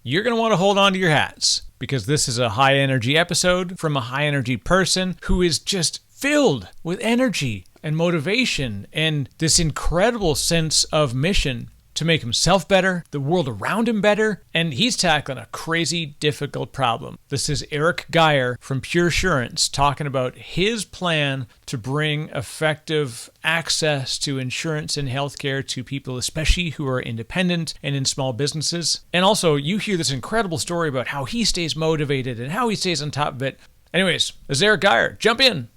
you're going to want to hold on to your hats because this is a high energy episode from a high energy person who is just filled with energy and motivation and this incredible sense of mission to make himself better, the world around him better, and he's tackling a crazy difficult problem. This is Eric Geier from Puresurance talking about his plan to bring effective access to insurance and healthcare to people, especially who are independent and in small businesses. And also, you hear this incredible story about how he stays motivated and how he stays on top of it. Anyways, this is Eric Geier. Jump in.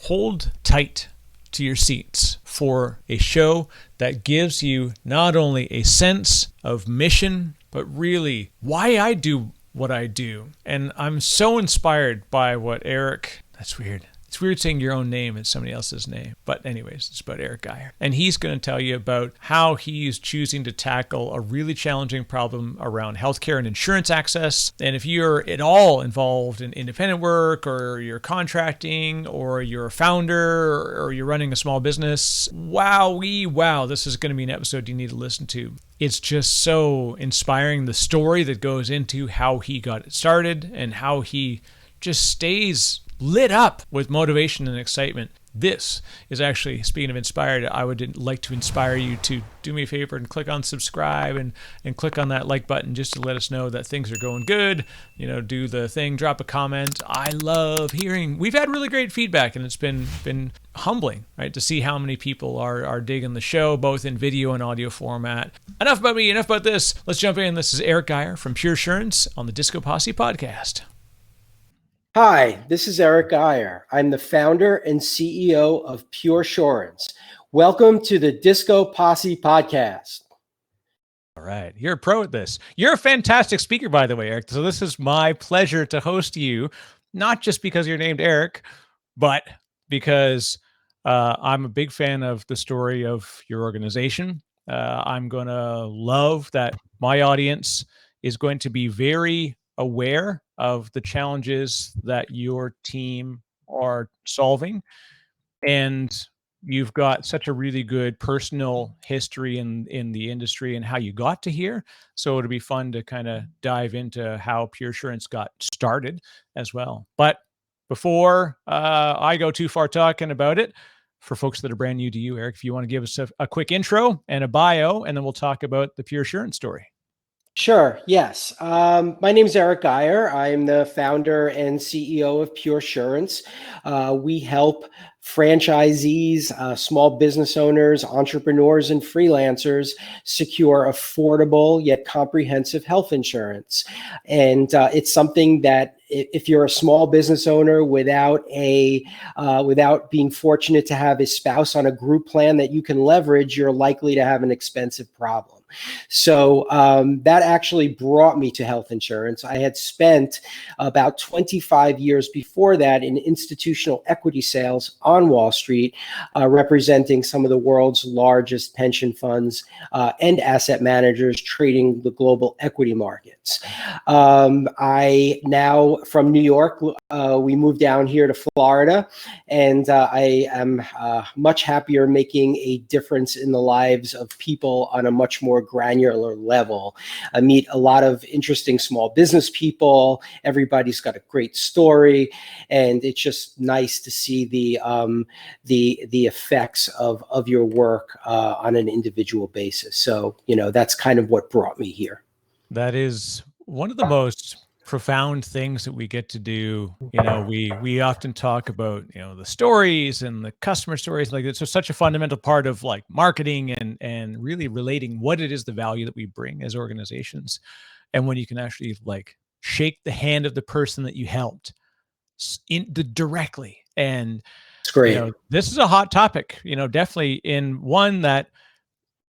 Hold tight to your seats for a show that gives you not only a sense of mission, but really why I do what I do. And I'm so inspired by what Eric, that's weird. It's weird saying your own name is somebody else's name. But anyways, it's about Eric Geier. And he's going to tell you about how he's choosing to tackle a really challenging problem around healthcare and insurance access. And if you're at all involved in independent work or you're contracting or you're a founder or you're running a small business, wow, this is going to be an episode you need to listen to. It's just so inspiring, the story that goes into how he got it started and how he just stays lit up with motivation and excitement. This is actually, speaking of inspired, I would like to inspire you to do me a favor and click on subscribe and click on that like button just to let us know that things are going good. You know, do the thing, drop a comment. I love hearing. We've had really great feedback and it's been humbling, right, to see how many people are digging the show, both in video and audio format. Enough about me, enough about this. Let's jump in. This is Eric Geier from Puresurance on the DiscoPosse podcast. Hi, this is Eric Geier. I'm the founder and CEO of Puresurance. Welcome to the DiscoPosse podcast. All right. You're a pro at this. You're a fantastic speaker, by the way, Eric. So this is my pleasure to host you, not just because you're named Eric, but because I'm a big fan of the story of your organization. I'm going to love that my audience is going to be very aware of the challenges that your team are solving. And you've got such a really good personal history in the industry and how you got to here. So it'll be fun to kind of dive into how Puresurance got started as well. But before I go too far talking about it, for folks that are brand new to you, Eric, if you want to give us a quick intro and a bio, and then we'll talk about the Puresurance story. Sure. Yes. My name is Eric Geier. I'm the founder and CEO of Puresurance. We help franchisees, small business owners, entrepreneurs, and freelancers secure affordable yet comprehensive health insurance. And it's something that if you're a small business owner without being fortunate to have a spouse on a group plan that you can leverage, you're likely to have an expensive problem. So that actually brought me to health insurance. I had spent about 25 years before that in institutional equity sales on Wall Street, representing some of the world's largest pension funds and asset managers trading the global equity markets. I now, from New York, we moved down here to Florida, and I am much happier making a difference in the lives of people on a much more granular level. I meet a lot of interesting small business people. Everybody's got a great story, and it's just nice to see the effects of your work on an individual basis. So, that's kind of what brought me here. That is one of the most profound things that we get to do. We often talk about, the stories and the customer stories. Like, it's such a fundamental part of like marketing and really relating what it is, the value that we bring as organizations. And when you can actually like shake the hand of the person that you helped directly. And it's great. This is a hot topic, definitely in one that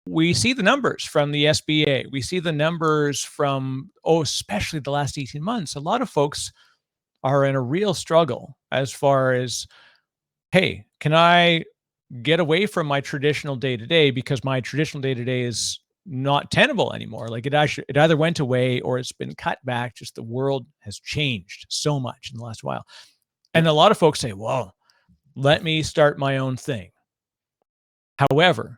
we see the numbers from the SBA. We see the numbers from, especially the last 18 months. A lot of folks are in a real struggle as far as, hey, can I get away from my traditional day-to-day, because my traditional day-to-day is not tenable anymore. Like it either went away or it's been cut back. Just the world has changed so much in the last while. And a lot of folks say, well, let me start my own thing. However,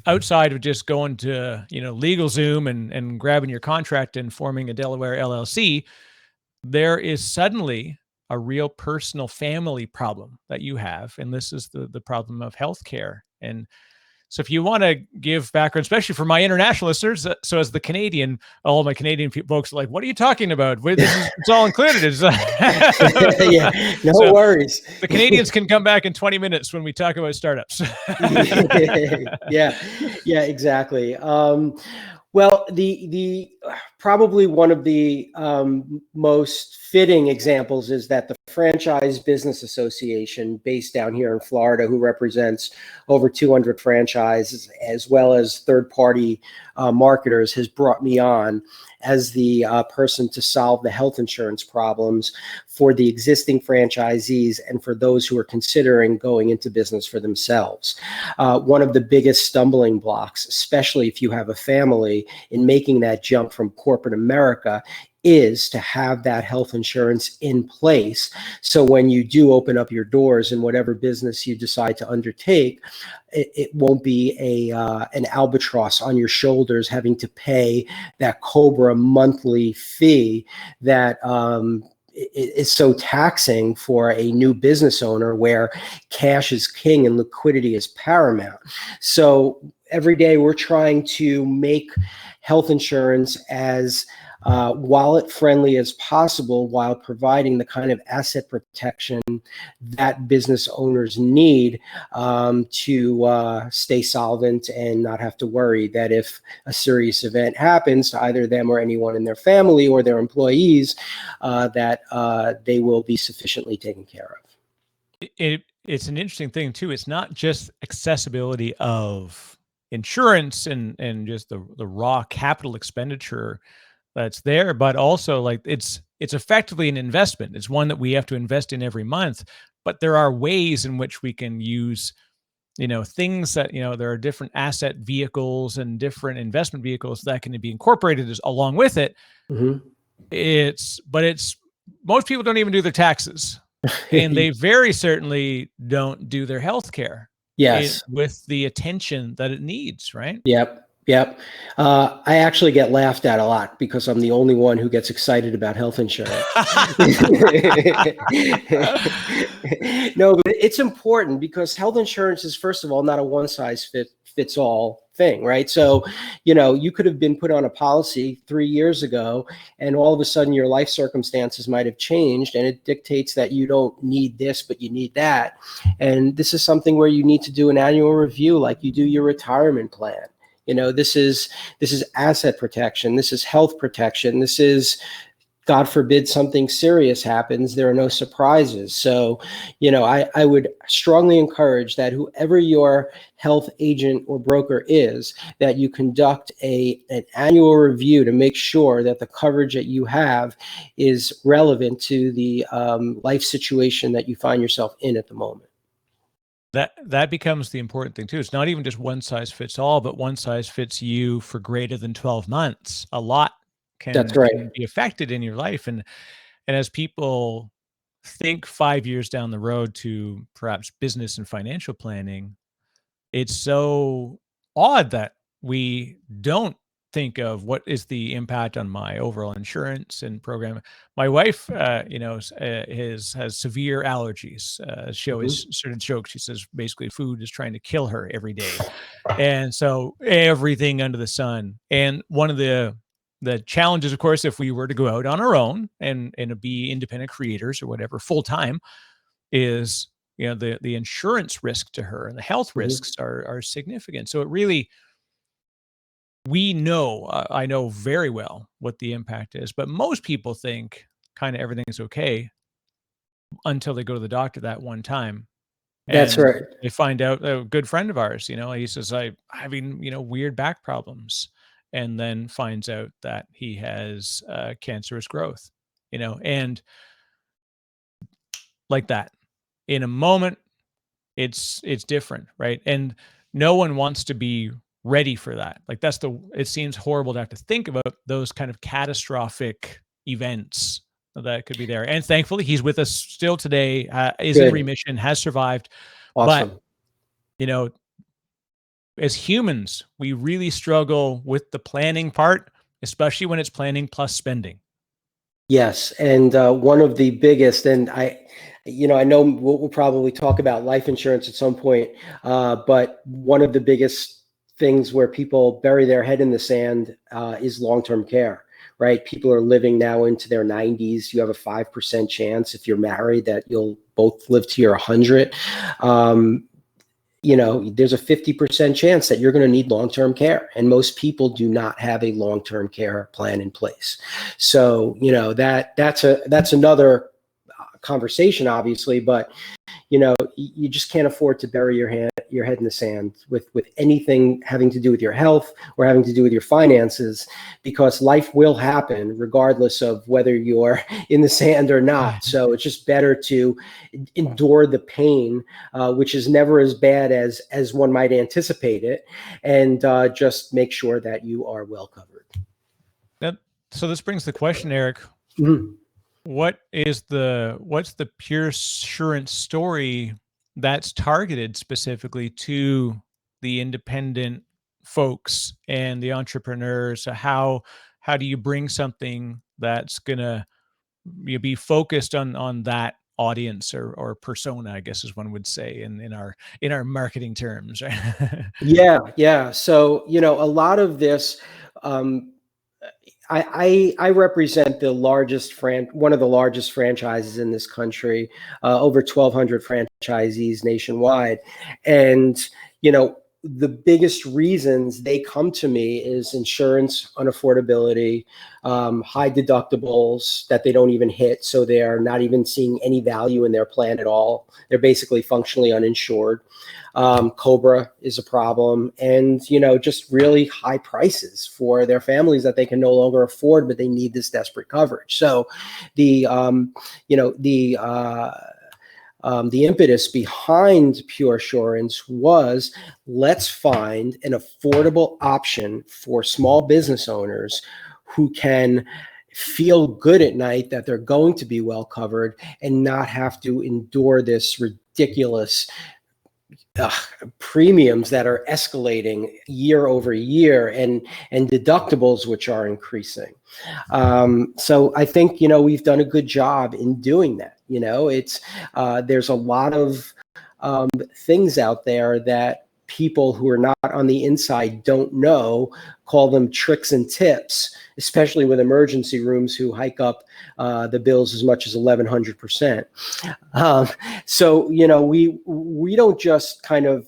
outside of just going to, LegalZoom and grabbing your contract and forming a Delaware LLC, there is suddenly a real personal family problem that you have. And this is the problem of healthcare. And so if you want to give background, especially for my international listeners, so as the Canadian, all my Canadian folks are like, what are you talking about? It's all included. Yeah, no worries. The Canadians can come back in 20 minutes when we talk about startups. Yeah, exactly. Well, the probably one of the most fitting examples is that the Franchise Business Association, based down here in Florida, who represents over 200 franchises as well as third-party marketers, has brought me on as the person to solve the health insurance problems for the existing franchisees and for those who are considering going into business for themselves. One of the biggest stumbling blocks, especially if you have a family, in making that jump from corporate America is to have that health insurance in place. So when you do open up your doors in whatever business you decide to undertake, it won't be an albatross on your shoulders having to pay that COBRA monthly fee that is so taxing for a new business owner where cash is king and liquidity is paramount. So every day we're trying to make health insurance as wallet friendly as possible while providing the kind of asset protection that business owners need to stay solvent and not have to worry that if a serious event happens to either them or anyone in their family or their employees, that they will be sufficiently taken care of. It's an interesting thing too. It's not just accessibility of insurance and just the raw capital expenditure that's there, but also like it's effectively an investment. It's one that we have to invest in every month, but there are ways in which we can use, things that, there are different asset vehicles and different investment vehicles that can be incorporated along with it. Mm-hmm. But most people don't even do their taxes and they very certainly don't do their health care. Yes. With the attention that it needs, right? Yep. I actually get laughed at a lot because I'm the only one who gets excited about health insurance. No, but it's important because health insurance is, first of all, not a one size fits all thing, right? So, you could have been put on a policy 3 years ago and all of a sudden your life circumstances might have changed and it dictates that you don't need this, but you need that. And this is something where you need to do an annual review like you do your retirement plan. This is asset protection. This is health protection. This is, God forbid, something serious happens, there are no surprises. So, I would strongly encourage that whoever your health agent or broker is, that you conduct an annual review to make sure that the coverage that you have is relevant to the life situation that you find yourself in at the moment. That becomes the important thing too. It's not even just one size fits all, but one size fits you for greater than 12 months. A lot can be affected in your life. And as people think 5 years down the road to perhaps business and financial planning, it's so odd that we don't think of what is the impact on my overall insurance and program. My wife, has severe allergies. She always sort of jokes. She says basically food is trying to kill her every day. And so everything under the sun. And one of the challenges, of course, if we were to go out on our own and be independent creators or whatever full time, is the insurance risk to her and the health risks are significant. So it really, I know very well what the impact is, but most people think kind of everything is okay until they go to the doctor that one time. That's And right. they find out, a good friend of ours, he says, I'm having, weird back problems, and then finds out that he has cancerous growth, and like that. In a moment, it's different, right? And no one wants to be ready for that. Like it seems horrible to have to think about those kind of catastrophic events that could be there. And thankfully he's with us still today, is in Good. remission, has survived. Awesome. But, you know, as humans, we really struggle with the planning part, especially when it's planning plus spending. Yes, and one of the biggest, and I know we'll probably talk about life insurance at some point, but one of the biggest things where people bury their head in the sand is long-term care, right? People are living now into their 90s. You have a 5% chance if you're married that you'll both live to your 100. There's a 50% chance that you're going to need long-term care, and most people do not have a long-term care plan in place. So, that's another conversation, obviously, but you just can't afford to bury your head in the sand with anything having to do with your health or having to do with your finances, because life will happen regardless of whether you're in the sand or not. So it's just better to endure the pain, which is never as bad as one might anticipate it, and just make sure that you are well covered. So this brings the question, Eric. Mm-hmm. What's the Puresurance story that's targeted specifically to the independent folks and the entrepreneurs? How do you bring something that's gonna be focused on that audience or persona, I guess is one would say in our marketing terms, right? Yeah. So, a lot of this, I represent one of the largest franchises in this country, over 1,200 franchisees nationwide. And, the biggest reasons they come to me is insurance unaffordability, high deductibles that they don't even hit. So they're not even seeing any value in their plan at all. They're basically functionally uninsured. Cobra is a problem, and just really high prices for their families that they can no longer afford, but they need this desperate coverage. So the impetus behind Puresurance was, let's find an affordable option for small business owners who can feel good at night that they're going to be well covered and not have to endure this ridiculous premiums that are escalating year over year, and deductibles which are increasing. So I think we've done a good job in doing that. It's there's a lot of things out there that people who are not on the inside don't know, call them tricks and tips, especially with emergency rooms who hike up the bills as much as 1,100%. So we don't just kind of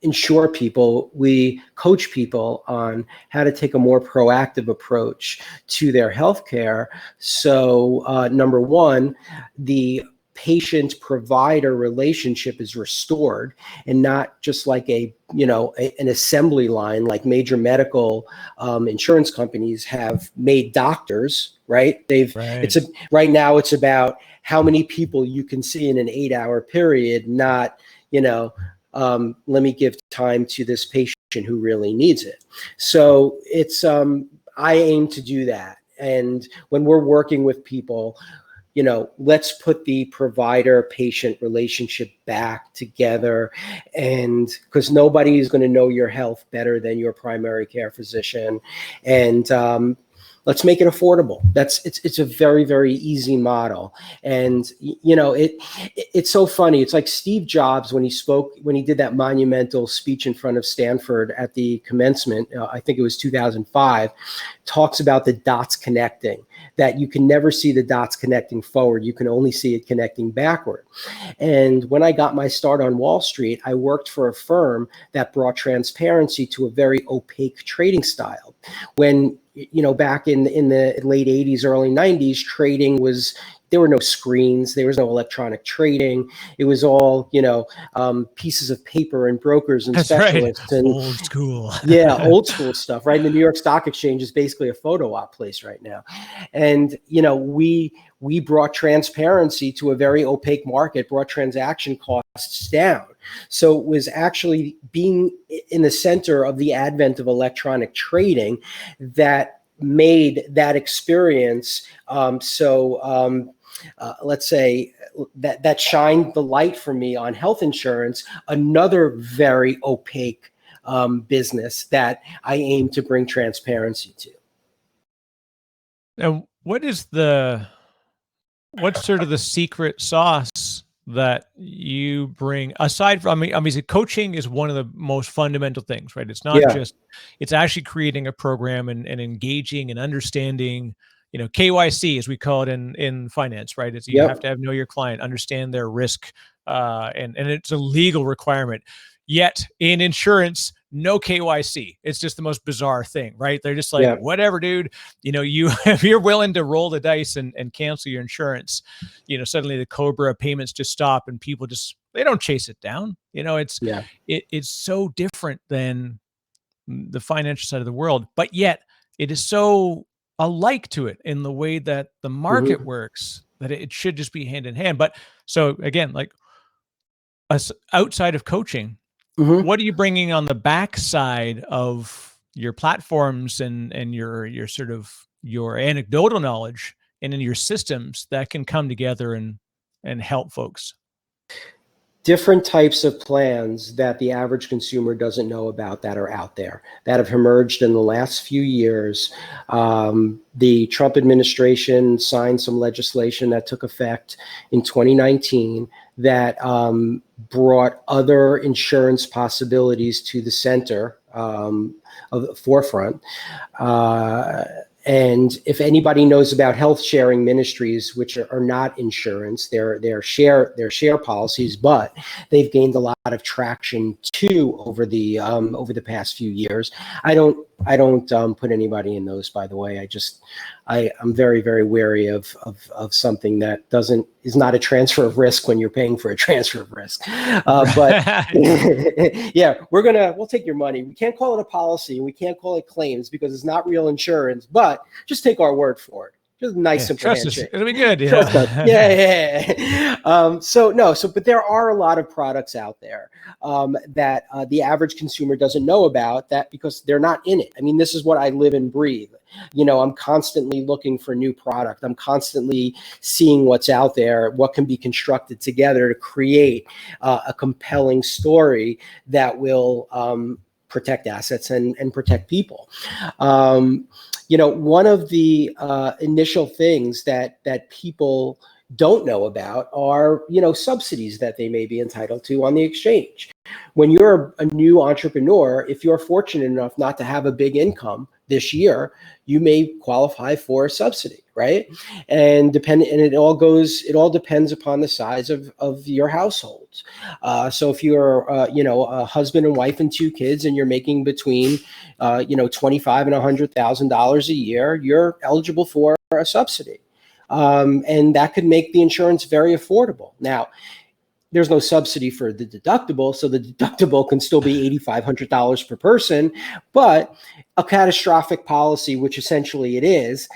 insure people, we coach people on how to take a more proactive approach to their healthcare. So number one, the patient provider relationship is restored, and not just like an assembly line like major medical insurance companies have made doctors, right? Right now it's about how many people you can see in an 8-hour period, not let me give time to this patient who really needs it. So it's I aim to do that. And when we're working with people, let's put the provider-patient relationship back together, and because nobody is going to know your health better than your primary care physician, and let's make it affordable. It's a very, very easy model. And it's so funny. It's like Steve Jobs when he did that monumental speech in front of Stanford at the commencement, I think it was 2005, talks about the dots connecting, that you can never see the dots connecting forward. You can only see it connecting backward. And when I got my start on Wall Street, I worked for a firm that brought transparency to a very opaque trading style. When back in the late 80s, early 90s, trading there were no screens, there was no electronic trading. It was all, pieces of paper and brokers and specialists. Right. And old school. Yeah, old school stuff, right? And the New York Stock Exchange is basically a photo op place right now. And, we we brought transparency to a very opaque market, brought transaction costs down. So it was actually being in the center of the advent of electronic trading that made that experience let's say that shined the light for me on health insurance, another very opaque business that I aim to bring transparency to. And what's sort of the secret sauce that you bring aside from, I mean, coaching is one of the most fundamental things, right? It's not just, it's actually creating a program and engaging and understanding, KYC, as we call it in finance, right? It's, you have to know your client, understand their risk, and it's a legal requirement. Yet in insurance, no KYC. It's just the most bizarre thing, right? They're just like, whatever, dude, if you're willing to roll the dice and cancel your insurance, suddenly the Cobra payments just stop and people they don't chase it down. It's so different than the financial side of the world, but yet it is so alike to it in the way that the market works that it should just be hand in hand. But so again, like outside of coaching, what are you bringing on the backside of your platforms and your sort of your anecdotal knowledge and in your systems that can come together and help folks? Different types of plans that the average consumer doesn't know about that are out there that have emerged in the last few years. The Trump administration signed some legislation that took effect in 2019 that brought other insurance possibilities to the center of the forefront. And if anybody knows about health sharing ministries, which are not insurance, they're share policies, but they've gained a lot of traction too over the past few years. I don't put anybody in those, by the way. I'm very, very wary of something that is not a transfer of risk when you're paying for a transfer of risk. But yeah, we'll take your money. We can't call it a policy and we can't call it claims because it's not real insurance, but just take our word for it. Just a nice, simple handshake. It'll be good. But there are a lot of products out there that the average consumer doesn't know about that because they're not in it. I mean, this is what I live and breathe. I'm constantly looking for new product. I'm constantly seeing what's out there, what can be constructed together to create a compelling story that will protect assets and protect people. One of the initial things that people don't know about are, subsidies that they may be entitled to on the exchange. When you're a new entrepreneur, if you're fortunate enough not to have a big income this year, you may qualify for a subsidy, right? And it all depends upon the size of your households. So if you're a husband and wife and 2 kids and you're making between $25,000 and $100,000 a year, you're eligible for a subsidy. And that could make the insurance very affordable. Now, there's no subsidy for the deductible, so the deductible can still be $8,500 per person, but a catastrophic policy, which essentially it is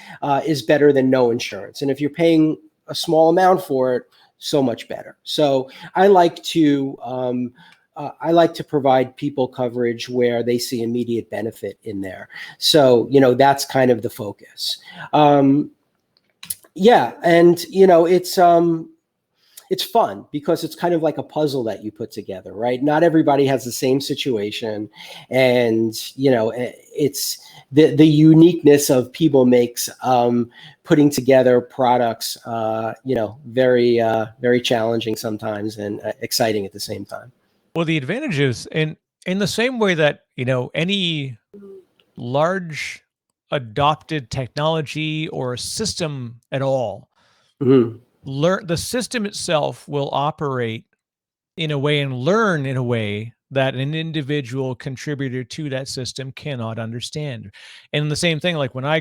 better than no insurance. And if you're paying a small amount for it, so much better. So I like to provide people coverage where they see immediate benefit in there. So, that's kind of the focus. It's fun because it's kind of like a puzzle that you put together, right? Not everybody has the same situation. And, it's the uniqueness of people makes putting together products, very, very challenging sometimes and exciting at the same time. Well, the advantage is in the same way that, any large adopted technology or system at all, the system itself will operate in a way and learn in a way that an individual contributor to that system cannot understand. And the same thing, like when I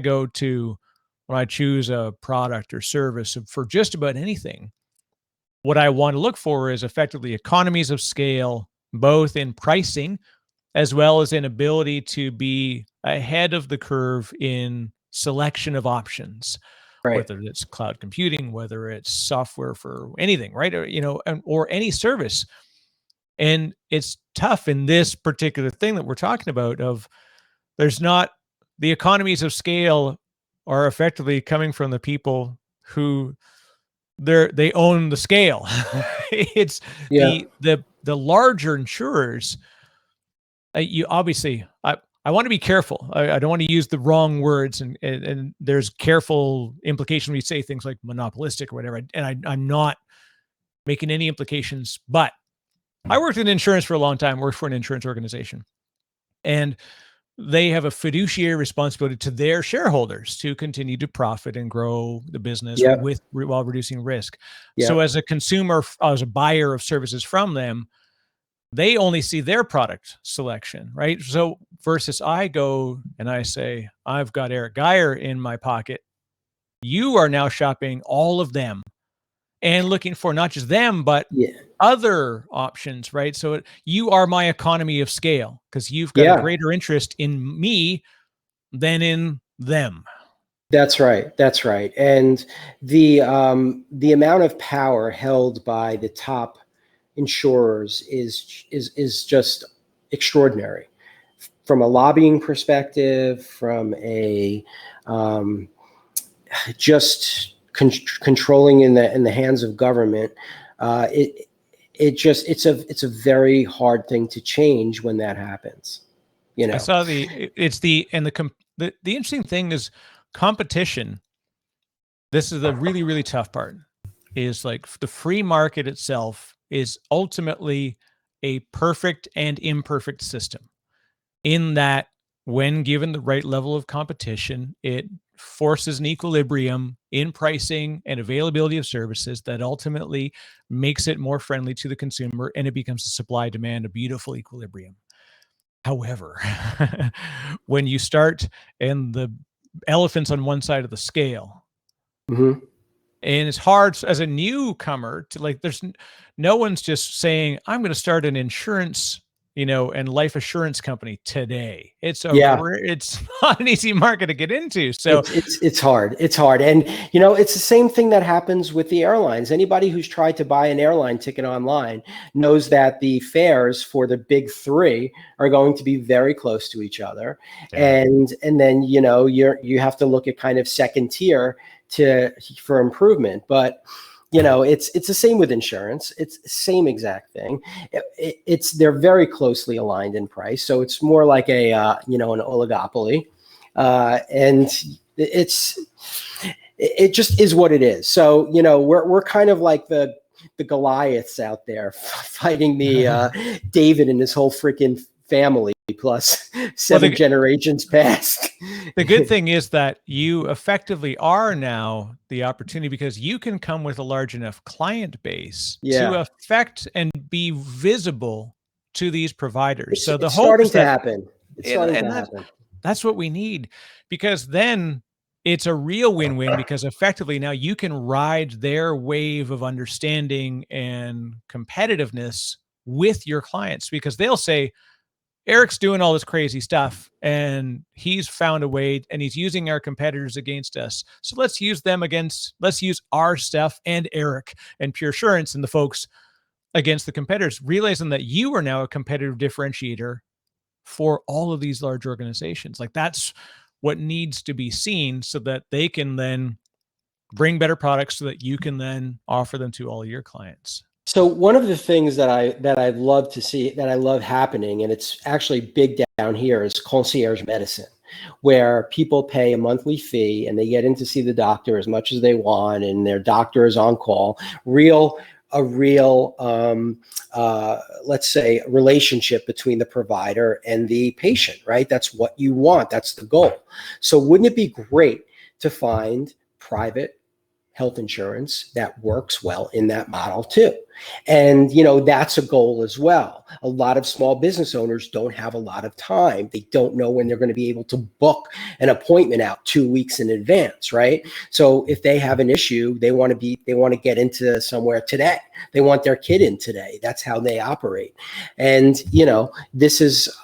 choose a product or service for just about anything, what I want to look for is effectively economies of scale, both in pricing as well as in ability to be ahead of the curve in selection of options. Right. whether it's cloud computing, whether it's software for anything, right? Or, or any service. And it's tough in this particular thing that we're talking about of there's not the economies of scale are effectively coming from the people who they own the scale. It's Yeah. the larger insurers. You obviously, I want to be careful. I don't want to use the wrong words, and there's careful implication when you say things like monopolistic or whatever. And I'm not making any implications, but I worked in insurance for a long time. Worked for an insurance organization, and they have a fiduciary responsibility to their shareholders to continue to profit and grow the business Yeah. while reducing risk. Yeah. So as a consumer, as a buyer of services from them, they only see their product selection, right? So versus I go and I say, I've got Eric Geier in my pocket. You are now shopping all of them and looking for not just them, but Yeah. other options, right? So you are my economy of scale because you've got a Yeah. greater interest in me than in them. That's right. That's right. And the amount of power held by the top insurers is just extraordinary, from a lobbying perspective, from a just controlling in the hands of government. It's a very hard thing to change when that happens. I saw the interesting thing is competition. This is the really, really tough part, is like the free market itself is ultimately a perfect and imperfect system in that when given the right level of competition, it forces an equilibrium in pricing and availability of services that ultimately makes it more friendly to the consumer, and it becomes a supply demand, a beautiful equilibrium. However, when you start and the elephant's on one side of the scale, Mm-hmm. and it's hard as a newcomer to like, there's no one's just saying, I'm going to start an insurance, and life assurance company today. It's not an easy market to get into. So it's hard. It's hard. And, it's the same thing that happens with the airlines. Anybody who's tried to buy an airline ticket online knows that the fares for the big three are going to be very close to each other. Yeah. And then, you have to look at kind of second tier for improvement. But it's the same with insurance. It's the same exact thing. They're very closely aligned in price. So it's more like an oligopoly. And it just is what it is. So, we're kind of like the Goliaths out there fighting the David and his whole freaking family plus seven generations past. The good thing is that you effectively are now the opportunity, because you can come with a large enough client base to affect and be visible to these providers. So the hope is that it's starting to happen. That's what we need, because then it's a real win-win, because effectively now you can ride their wave of understanding and competitiveness with your clients, because they'll say, Eric's doing all this crazy stuff and he's found a way and he's using our competitors against us. So let's use our stuff and Eric and Puresurance and the folks against the competitors, realizing that you are now a competitive differentiator for all of these large organizations. Like, that's what needs to be seen, so that they can then bring better products so that you can then offer them to all your clients. So one of the things that I love to see, that I love happening, and it's actually big down here, is concierge medicine, where people pay a monthly fee and they get in to see the doctor as much as they want, and their doctor is on call. A real, let's say, relationship between the provider and the patient, right? That's what you want. That's the goal. So wouldn't it be great to find private health insurance that works well in that model too? And, that's a goal as well. A lot of small business owners don't have a lot of time. They don't know when they're going to be able to book an appointment out 2 weeks in advance, right? So if they have an issue, they want to get into somewhere today. They want their kid in today. That's how they operate. And, this is,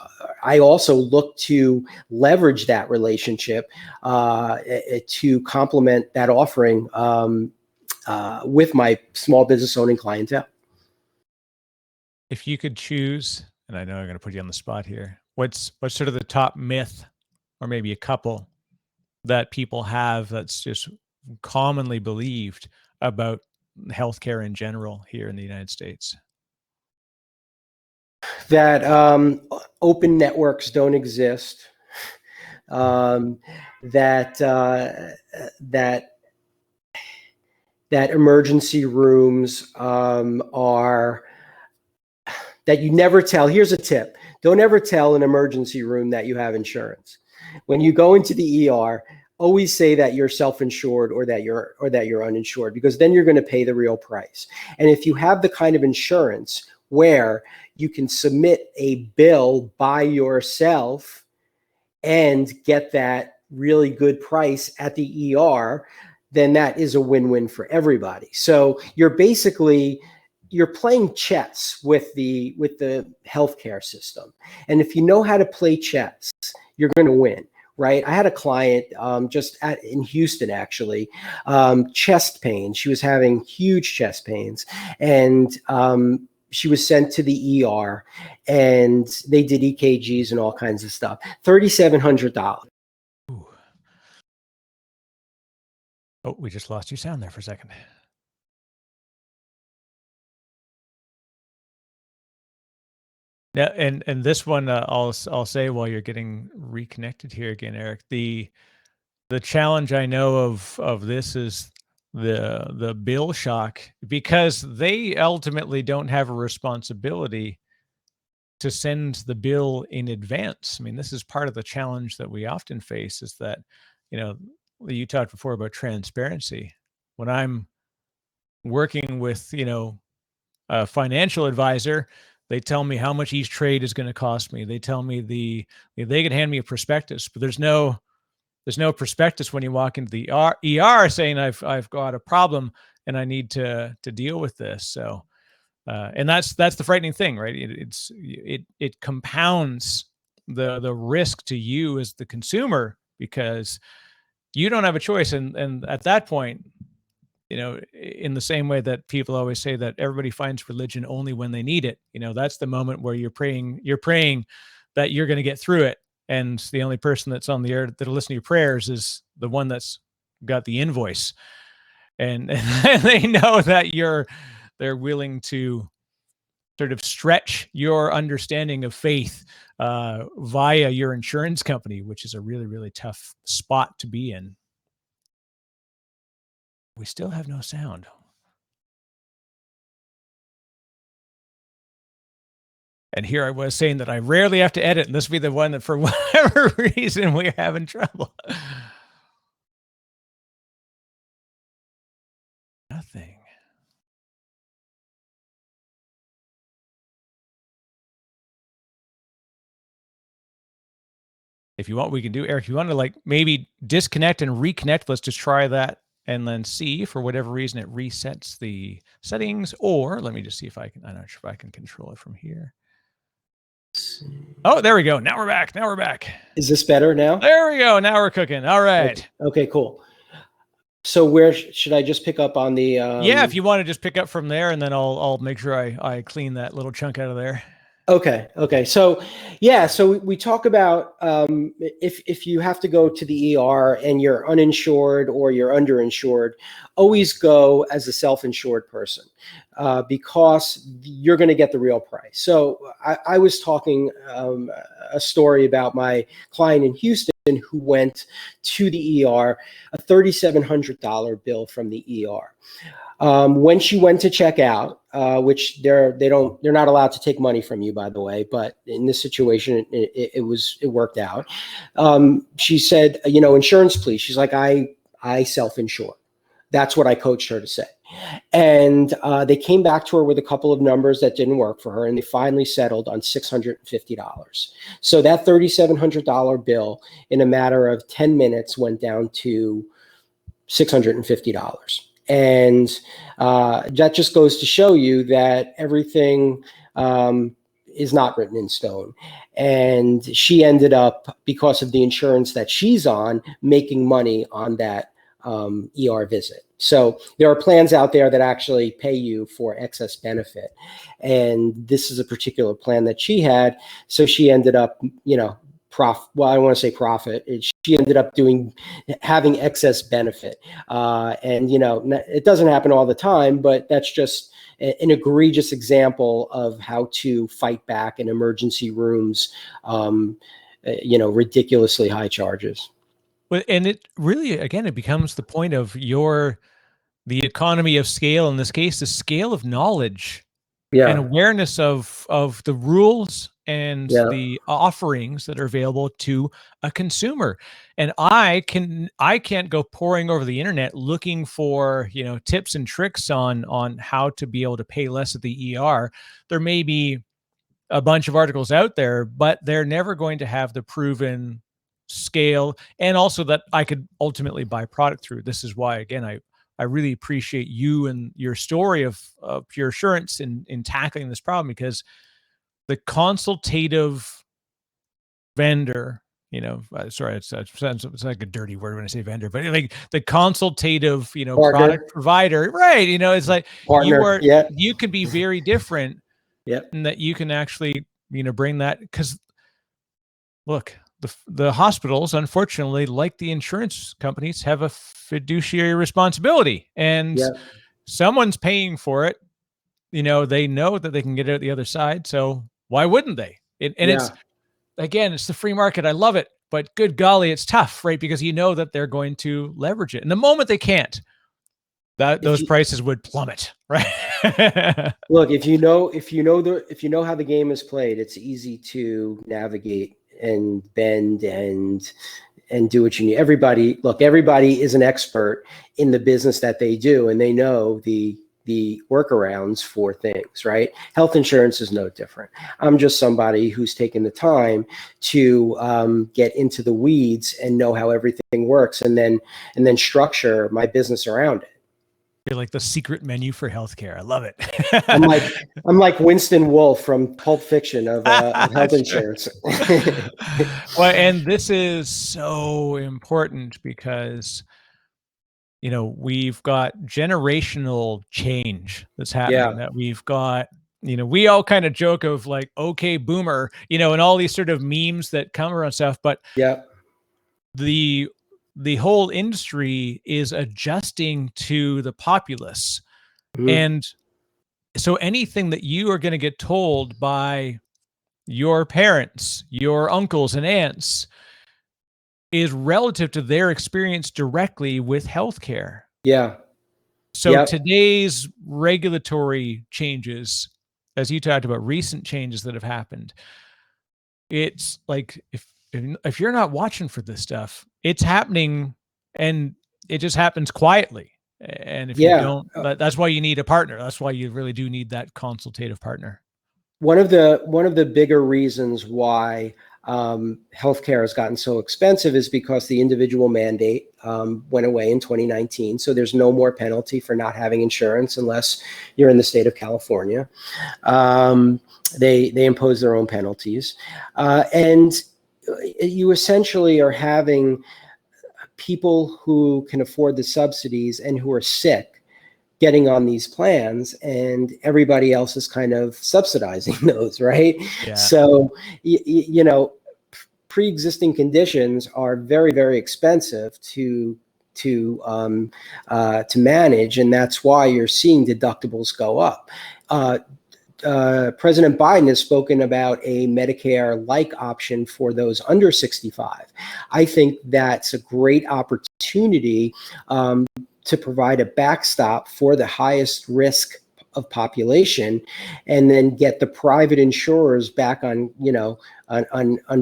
I also look to leverage that relationship to complement that offering with my small business owning clientele. If you could choose, and I know I'm going to put you on the spot here, what's sort of the top myth, or maybe a couple, that people have that's just commonly believed about healthcare in general here in the United States? That open networks don't exist. That emergency rooms are, that you never tell. Here's a tip: don't ever tell an emergency room that you have insurance. When you go into the ER, always say that you're self-insured or that you're uninsured, because then you're going to pay the real price. And if you have the kind of insurance where you can submit a bill by yourself and get that really good price at the ER, then that is a win-win for everybody. So you're playing chess with the healthcare system. And if you know how to play chess, you're going to win, right? I had a client in Houston, actually, chest pain. She was having huge chest pains, and she was sent to the ER, and they did EKGs and all kinds of stuff. $3,700. Oh, we just lost your sound there for a second. Yeah, and this one I'll say while you're getting reconnected here again, Eric. The challenge I know of this is the bill shock, because they ultimately don't have a responsibility to send the bill in advance. I mean, this is part of the challenge that we often face, is that, you talked before about transparency. When I'm working with, a financial advisor, they tell me how much each trade is going to cost me. They tell me they can hand me a prospectus, but there's no prospectus when you walk into the ER saying I've got a problem and I need to deal with this. So, and that's the frightening thing, right? It compounds the risk to you as the consumer, because you don't have a choice. And at that point, in the same way that people always say that everybody finds religion only when they need it, that's the moment where you're praying that you're going to get through it. And the only person that's on the air that'll listen to your prayers is the one that's got the invoice. And they know that they're willing to sort of stretch your understanding of faith via your insurance company, which is a really, really tough spot to be in. We still have no sound. And here I was saying that I rarely have to edit, and this will be the one that for whatever reason we're having trouble. Nothing. If you want, we can do, Eric, if you want to maybe disconnect and reconnect, let's just try that and then see, for whatever reason, it resets the settings. Or let me just see if I'm not sure if I can control it from here. Oh, there we go. Now we're back. Is this better now? There we go. Now we're cooking. All right. Okay, cool. So where should I just pick up on the? Yeah, if you want to just pick up from there, and then I'll make sure I clean that little chunk out of there. Okay. So, yeah. So we talk about if you have to go to the ER and you're uninsured or you're underinsured, always go as a self-insured person because you're going to get the real price. So I was talking a story about my client in Houston who went to the ER, a $3,700 bill from the ER. When she went to check out, which they're not allowed to take money from you, by the way, but in this situation, it worked out. She said, insurance, please. She's like, I self-insure. That's what I coached her to say. And they came back to her with a couple of numbers that didn't work for her, and they finally settled on $650. So that $3,700 bill in a matter of 10 minutes went down to $650. And that just goes to show you that everything, is not written in stone. And she ended up, because of the insurance that she's on, making money on that ER visit. So there are plans out there that actually pay you for excess benefit. And this is a particular plan that she had. So she ended up, well, I don't want to say profit. She ended up having excess benefit. And, it doesn't happen all the time, but that's just an egregious example of how to fight back in emergency rooms, ridiculously high charges. And it really, again, it becomes the point of the economy of scale, in this case, the scale of knowledge and awareness of the rules and the offerings that are available to a consumer. And I can't go pouring over the internet looking for, tips and tricks on how to be able to pay less at the ER. There may be a bunch of articles out there, but they're never going to have the proven scale, and also that I could ultimately buy product through. This is why, again, I really appreciate you and your story of Puresurance in tackling this problem, because the consultative vendor, sorry, it's like a dirty word when I say vendor, but like the consultative, partner, product provider, right? It's like partner, you can be very different, and that you can actually, bring that, because look, the hospitals, unfortunately, like the insurance companies, have a fiduciary responsibility, and someone's paying for it. They know that they can get it at the other side, so why wouldn't they? It's, again, it's the free market. I love it, but good golly, it's tough, right? Because that they're going to leverage it, and the moment they can't, those prices would plummet, right? Look, if you know how the game is played, it's easy to navigate and bend and do what you need. Everybody is an expert in the business that they do, and they know the workarounds for things, right? Health insurance is no different. I'm just somebody who's taken the time to get into the weeds and know how everything works, and then structure my business around it. You're like the secret menu for healthcare. I love it. I'm like Winston Wolfe from Pulp Fiction of health insurance. Well, and this is so important because, we've got generational change that's happening. That we've got, we all kind of joke of like, okay, boomer, and all these sort of memes that come around stuff. But the whole industry is adjusting to the populace. And so anything that you are going to get told by your parents, your uncles and aunts, is relative to their experience directly with healthcare. So today's regulatory changes, as you talked about, recent changes that have happened, it's like, if you're not watching for this stuff, it's happening, and it just happens quietly. And if you don't, that's why you need a partner. That's why you really do need that consultative partner. One of the bigger reasons why healthcare has gotten so expensive is because the individual mandate went away in 2019. So there's no more penalty for not having insurance unless you're in the state of California. They impose their own penalties, and you essentially are having people who can afford the subsidies and who are sick getting on these plans, and everybody else is kind of subsidizing those, right? So, pre-existing conditions are very, very expensive to manage, and that's why you're seeing deductibles go up. President Biden has spoken about a Medicare-like option for those under 65. I think that's a great opportunity to provide a backstop for the highest risk of population, and then get the private insurers back on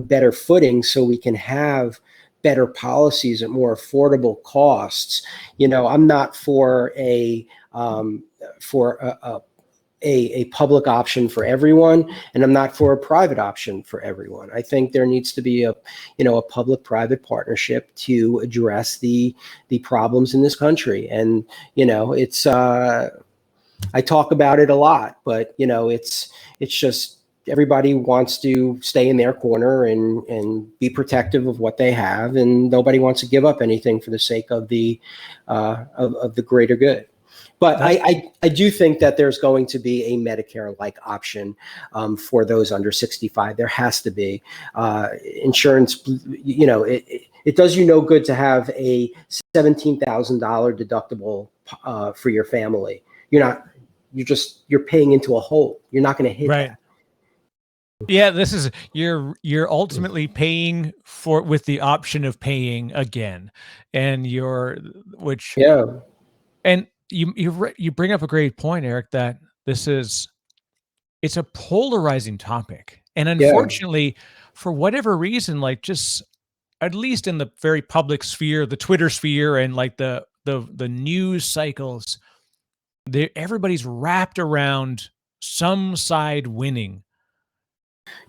better footing, so we can have better policies at more affordable costs. I'm not for a public option for everyone, and I'm not for a private option for everyone. I think there needs to be a public-private partnership to address the problems in this country. And it's I talk about it a lot, but it's just everybody wants to stay in their corner and be protective of what they have, and nobody wants to give up anything for the sake of the greater good. But I do think that there's going to be a Medicare-like option for those under 65. There has to be. Insurance, it does you no good to have a $17,000 deductible for your family. You're paying into a hole. You're not going to hit that. Yeah, this is you're ultimately paying for with the option of paying again, and and you bring up a great point, Eric, that it's a polarizing topic, and unfortunately, for whatever reason, like just at least in the very public sphere, the Twitter sphere, and like the news cycles, everybody's wrapped around some side winning.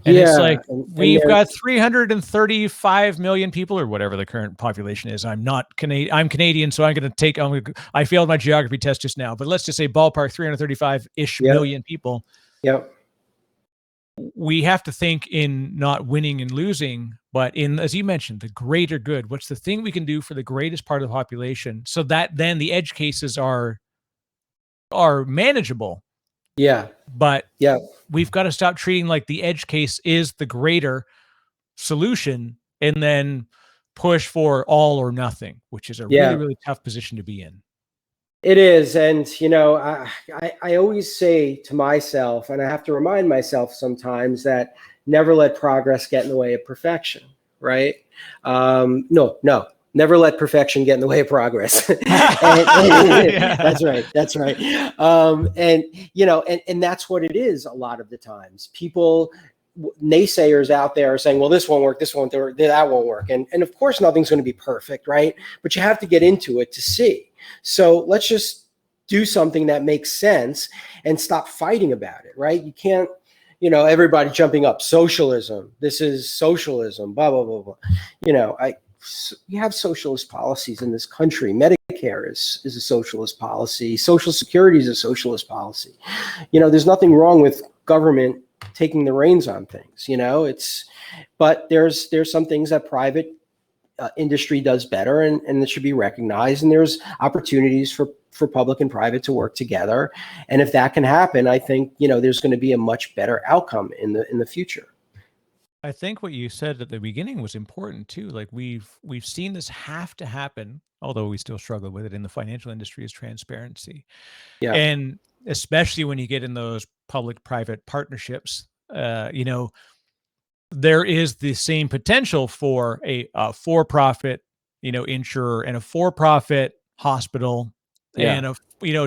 And it's like, we've got 335 million people, or whatever the current population is. I'm Canadian, so I failed my geography test just now, but let's just say ballpark 335-ish million people. Yep. We have to think in not winning and losing, but in, as you mentioned, the greater good. What's the thing we can do for the greatest part of the population, so that then the edge cases are manageable. Yeah. But we've got to stop treating like the edge case is the greater solution, and then push for all or nothing, which is a really, really tough position to be in. It is. And, I always say to myself, and I have to remind myself sometimes, that never let progress get in the way of perfection, right? No. Never let perfection get in the way of progress. That's right. That's right. And that's what it is a lot of the times. People, naysayers out there are saying, well, this won't work, this won't work, that won't work. And of course, nothing's going to be perfect, right? But you have to get into it to see. So let's just do something that makes sense and stop fighting about it, right? You can't, everybody jumping up, socialism, this is socialism, blah, blah, blah, blah. You have socialist policies in this country. Medicare is a socialist policy. Social Security is a socialist policy. There's nothing wrong with government taking the reins on things. But there's some things that private industry does better, and it should be recognized. And there's opportunities for public and private to work together. And if that can happen, I think there's going to be a much better outcome in the future. I think what you said at the beginning was important too. Like we've seen this have to happen, although we still struggle with it in the financial industry, is transparency. Yeah. And especially when you get in those public-private partnerships, there is the same potential for a for-profit, insurer, and a for-profit hospital, and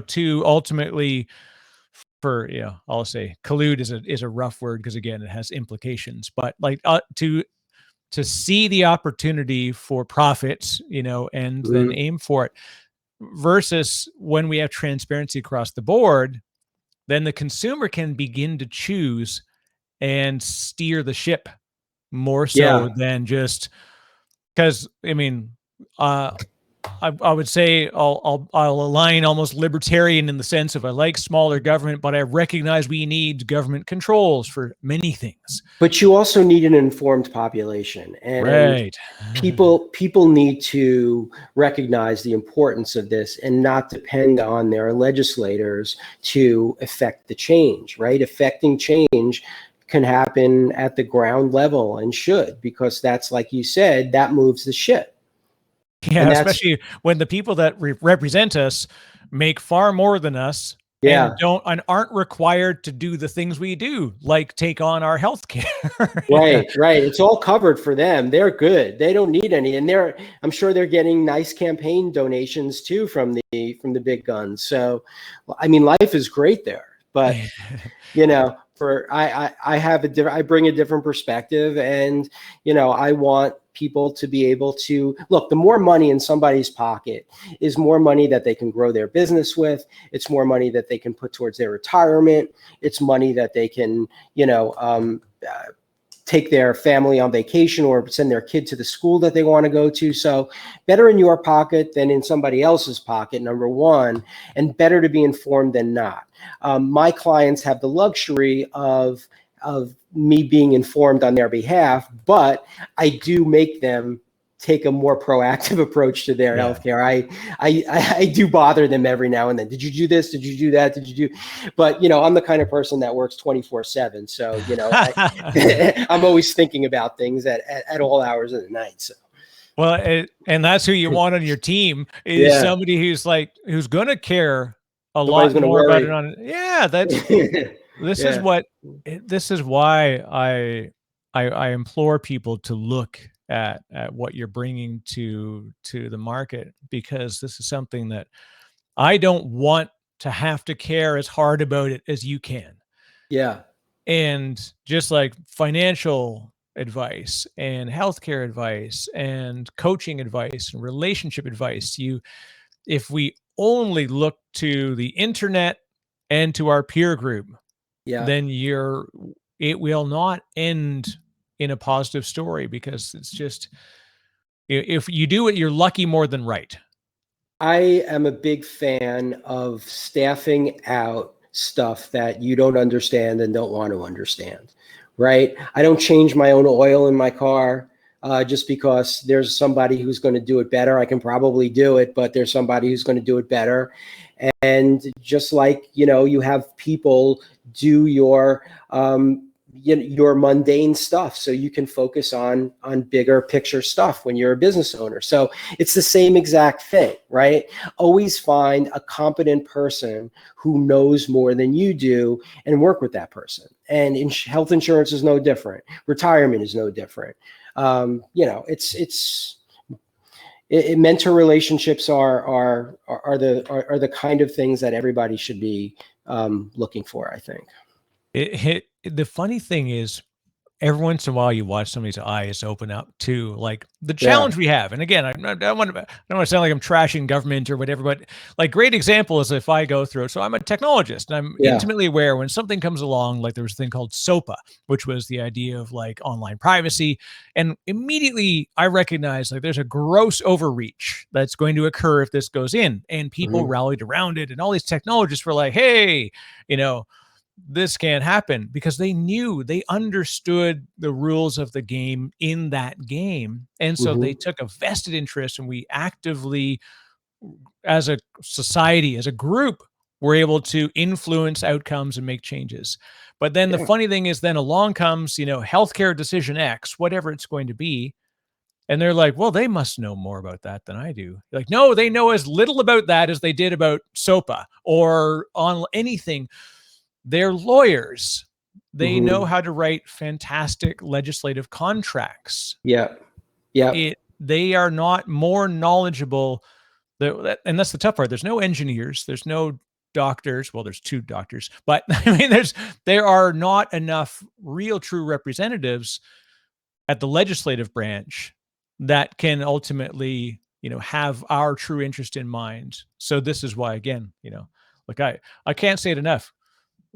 to ultimately, for I'll say collude is a rough word, because again it has implications, but like to see the opportunity for profits, and then aim for it, versus when we have transparency across the board, then the consumer can begin to choose and steer the ship more so than just, because I would say I'll align almost libertarian in the sense of I like smaller government, but I recognize we need government controls for many things. But you also need an informed population, and people need to recognize the importance of this and not depend on their legislators to affect the change, right? Affecting change can happen at the ground level, and should, because that's, like you said, that moves the ship. Yeah, especially when the people that represent us make far more than us, and aren't required to do the things we do, like take on our health care. Right. It's all covered for them. They're good. They don't need any, and I'm sure they're getting nice campaign donations too from the big guns. So, life is great there. But I bring a different perspective, and I want people to be able to look. The more money in somebody's pocket is more money that they can grow their business with. It's more money that they can put towards their retirement. It's money that they can take their family on vacation or send their kid to the school that they want to go to. So better in your pocket than in somebody else's pocket, number one, and better to be informed than not. My clients have the luxury of of me being informed on their behalf, but I do make them take a more proactive approach to their healthcare. I do bother them every now and then. Did you do this? Did you do that? Did you do? But I'm the kind of person that works 24/7. So I'm always thinking about things at all hours of the night. So. Well, and that's who you want on your team is somebody who's going to care a lot more about it. This is why I implore people to look at what you're bringing to the market, because this is something that I don't want to have to care as hard about it as you can. Yeah. And just like financial advice and healthcare advice and coaching advice and relationship advice, if we only look to the internet and to our peer group, then it will not end in a positive story, because it's just, if you do it, you're lucky more than right. I am a big fan of staffing out stuff that you don't understand and don't want to understand, right? I don't change my own oil in my car just because there's somebody who's going to do it better. I can probably do it, but there's somebody who's going to do it better. And just like, you have people do your mundane stuff so you can focus on bigger picture stuff when you're a business owner. So it's the same exact thing, right? Always find a competent person who knows more than you do and work with that person. And health insurance is no different. Retirement is no different. Mentor relationships are the kind of things that everybody should be looking for, I think. The funny thing is, every once in a while you watch somebody's eyes open up to like the challenge we have. And again, I don't want to sound like I'm trashing government or whatever, but like great example is if I go through, so I'm a technologist and I'm intimately aware when something comes along, like there was a thing called SOPA, which was the idea of like online privacy. And immediately I recognize like there's a gross overreach that's going to occur if this goes in, and people rallied around it. And all these technologists were like, hey, this can't happen, because they understood the rules of the game in that game. And so they took a vested interest, and we actively, as a society, as a group, were able to influence outcomes and make changes. But then the funny thing is, then along comes, healthcare decision X, whatever it's going to be. And they're like, well, they must know more about that than I do. Like, no, they know as little about that as they did about SOPA or on anything. They're lawyers. They know how to write fantastic legislative contracts. They are not more knowledgeable. And that's the tough part. There's no engineers. There's no doctors. Well, there's 2 doctors, but I mean, there are not enough real true representatives at the legislative branch that can ultimately, have our true interest in mind. So this is why, again, like I can't say it enough.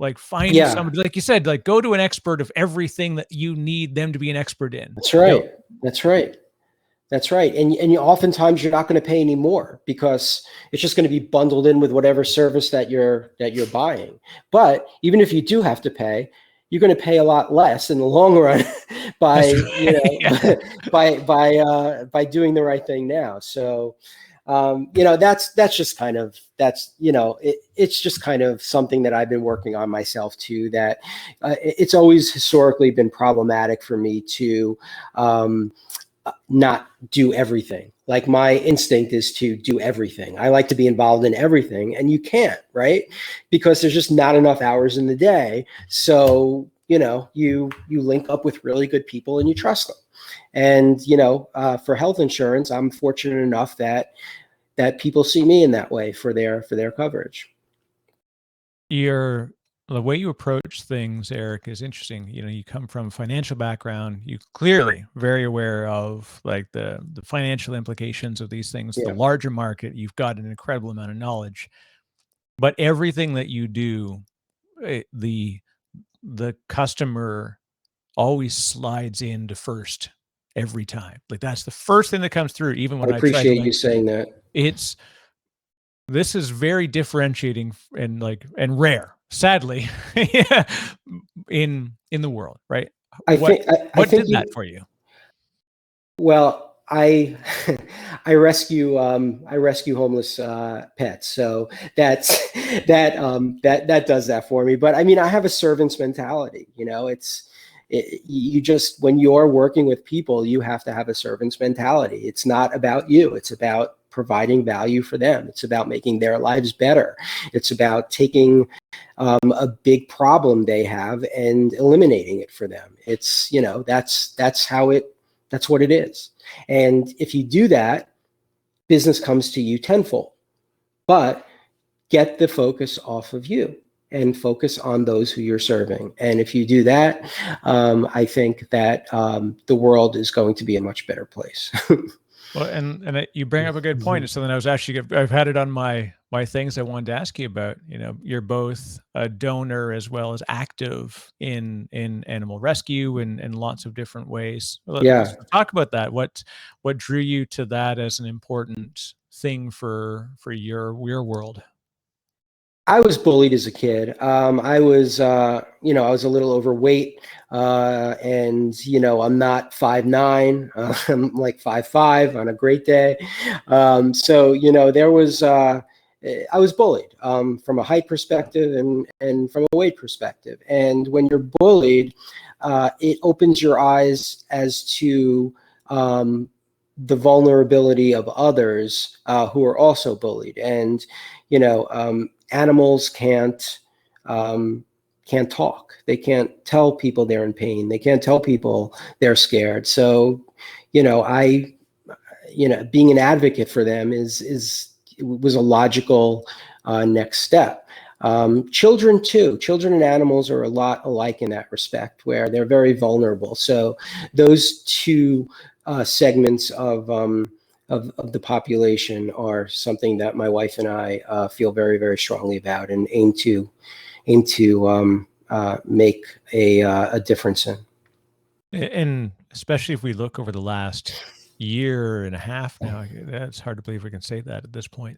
Like find somebody, like you said, like go to an expert of everything that you need them to be an expert in. That's right. That's right. That's right. And oftentimes you're not going to pay any more because it's just going to be bundled in with whatever service that you're buying. But even if you do have to pay, you're going to pay a lot less in the long run by by doing the right thing now. So that's just kind of, it's just kind of something that I've been working on myself too, that it's always historically been problematic for me to not do everything. Like my instinct is to do everything. I like to be involved in everything, and you can't, right? Because there's just not enough hours in the day. So, you link up with really good people and you trust them. And, for health insurance, I'm fortunate enough that people see me in that way for their coverage. The way you approach things, Eric, is interesting. You come from a financial background. You clearly very aware of like the financial implications of these things, the larger market. You've got an incredible amount of knowledge, but everything that you do, the customer always slides into first every time. Like that's the first thing that comes through. Even when I appreciate you saying that. This is very differentiating and rare. sadly, in the world, right? I What think I think did you that for you? well, I I rescue homeless pets, so that's that does that for me. But I mean, I have a servant's mentality. You know, you just, when you're working with people, you have to have a servant's mentality. It's not about you. It's about providing value for them. It's about making their lives better. It's about taking a big problem they have and eliminating it for them. It's, you know, that's what it is. And if you do that, business comes to you tenfold. But get the focus off of you and focus on those who you're serving. And if you do that, I think that the world is going to be a much better place. Well, you bring up a good point. It's something I've had it on my things I wanted to ask you about. You know, you're both a donor as well as active in animal rescue and lots of different ways. Let's Yeah. talk about that. What drew you to that as an important thing for your world? I was bullied as a kid. I was a little overweight, and I'm not 5'9". I'm like 5'5" on a great day. So there was I was bullied from a height perspective and from a weight perspective. And when you're bullied, it opens your eyes as to the vulnerability of others who are also bullied. And animals can't talk. They can't tell people they're in pain. They can't tell people they're scared. So, I being an advocate for them was a logical next step. Children and animals are a lot alike in that respect, where they're very vulnerable. So those two segments of the population are something that my wife and I feel very, very strongly about and aim to make a difference in. And especially if we look over the last year and a half now, it's hard to believe we can say that at this point.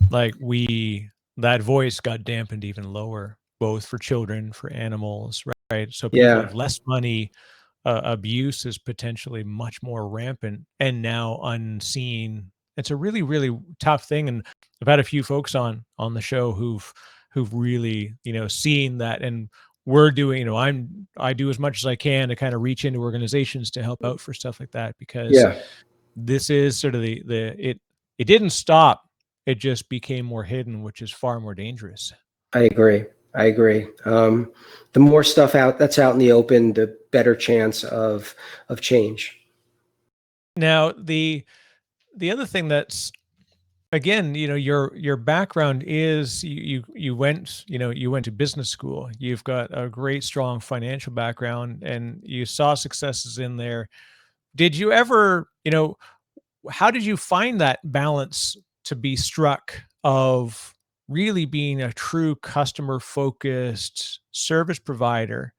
Like that voice got dampened even lower, both for children, for animals, right? So people Yeah, have less money. Abuse is potentially much more rampant and now unseen. It's a really, really tough thing. And I've had a few folks on the show who've really, seen that. And we're doing, I do as much as I can to kind of reach into organizations to help out for stuff like that, because yeah, this is sort of it didn't stop. It just became more hidden, which is far more dangerous. I agree. I agree. The more stuff that's out in the open, the better chance of change. Now, the other thing that's, again, your background is you went, you went to business school. You've got a great, strong financial background, and you saw successes in there. Did you ever, how did you find that balance to be struck of really being a true customer focused service provider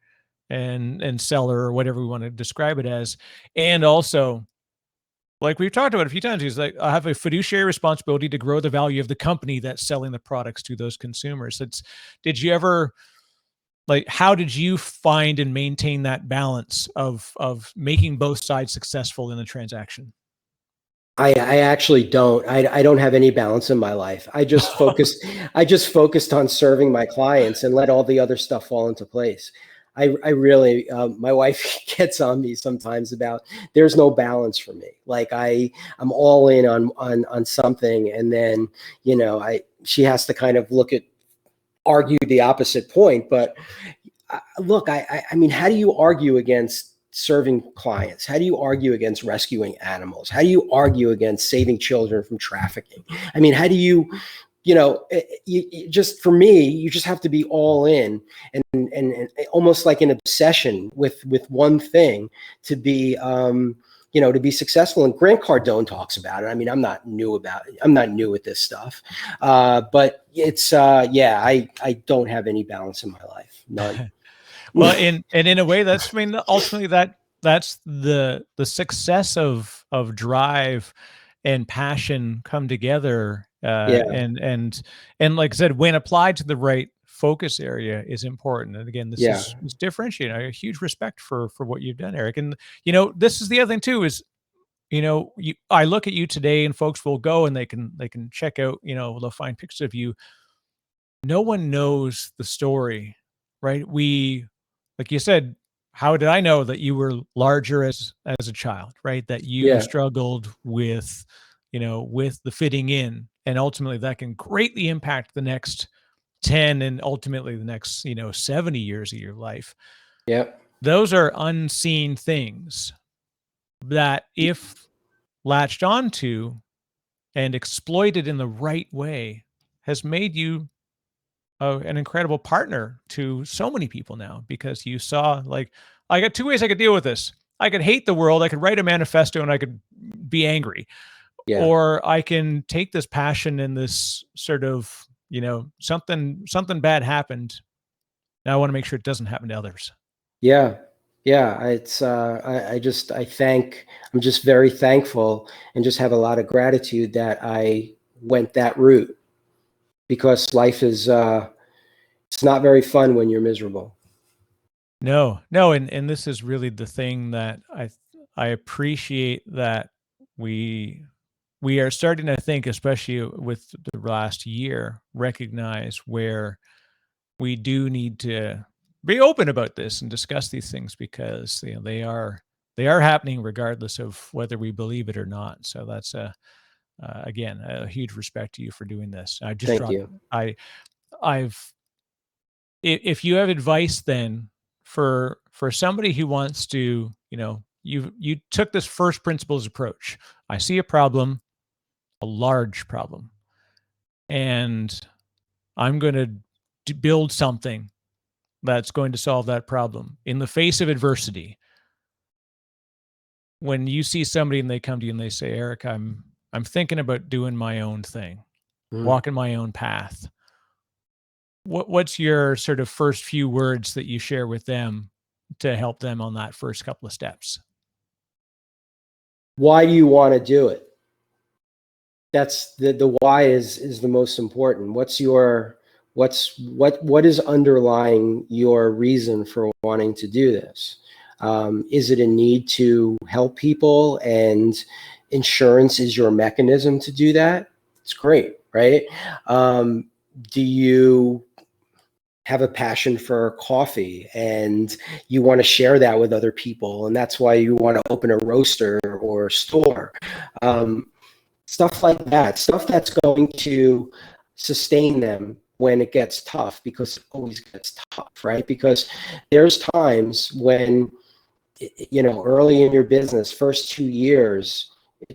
and seller, or whatever we want to describe it as, and also, like we've talked about a few times, he's like, I have a fiduciary responsibility to grow the value of the company that's selling the products to those consumers. Did you ever, like, how did you find and maintain that balance of making both sides successful in the transaction? I actually don't. I don't have any balance in my life. I just focused on serving my clients and let all the other stuff fall into place. I really, my wife gets on me sometimes about there's no balance for me. Like I'm all in on something, and then she has to kind of argue the opposite point. But look, I mean, how do you argue against serving clients? How do you argue against rescuing animals? How do you argue against saving children from trafficking? I mean, how do just, for me, you just have to be all in and almost like an obsession with one thing to be, to be successful. And Grant Cardone talks about it. I mean, I'm not new at this stuff. But it's, I don't have any balance in my life. None. Well, in a way, that's, I mean, ultimately that's the success of drive and passion come together, Yeah. and like I said, when applied to the right focus area is important. And again, this Yeah. is differentiating. I have a huge respect for what you've done, Eric. And this is the other thing too is I look at you today, and folks will go and they can check out. They'll find pictures of you. No one knows the story, right? Like you said, how did I know that you were larger as a child, right? That you Yeah. struggled with, with the fitting in, and ultimately that can greatly impact the next 10 and ultimately the next, 70 years of your life. Yeah. Those are unseen things that, if latched onto and exploited in the right way, has made you an incredible partner to so many people now, because you saw, like, I got two ways I could deal with this. I could hate the world, I could write a manifesto, and I could be angry. Yeah. Or I can take this passion and this sort of, something bad happened. Now I want to make sure it doesn't happen to others. Yeah. Yeah. It's, I'm just very thankful and just have a lot of gratitude that I went that route, because life is, it's not very fun when you're miserable. No, and this is really the thing that I appreciate, that we are starting to think, especially with the last year, recognize where we do need to be open about this and discuss these things, because they are happening regardless of whether we believe it or not. So that's again, a huge respect to you for doing this. I just Thank dropped you. I've if you have advice then for somebody who wants to, you took this first principles approach. I see a problem, a large problem, and I'm going to build something that's going to solve that problem in the face of adversity. When you see somebody and they come to you and they say, Eric, I'm thinking about doing my own thing, Mhm. walking my own path. What's your sort of first few words that you share with them to help them on that first couple of steps? Why do you want to do it? That's the why is the most important. What is underlying your reason for wanting to do this? Is it a need to help people, and insurance is your mechanism to do that? It's great, right? Do you have a passion for coffee and you want to share that with other people, and that's why you want to open a roaster or a store? Stuff like that, stuff that's going to sustain them when it gets tough, because it always gets tough, right? Because there's times when, early in your business, first 2 years,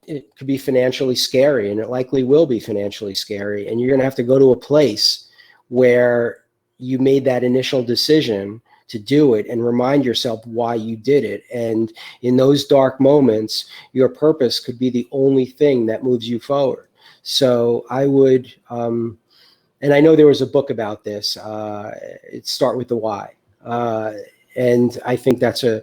it could be financially scary, and it likely will be financially scary. And you're going to have to go to a place where you made that initial decision to do it and remind yourself why you did it. And in those dark moments, your purpose could be the only thing that moves you forward. So I would, and I know there was a book about this, it Start with the Why. And I think that's a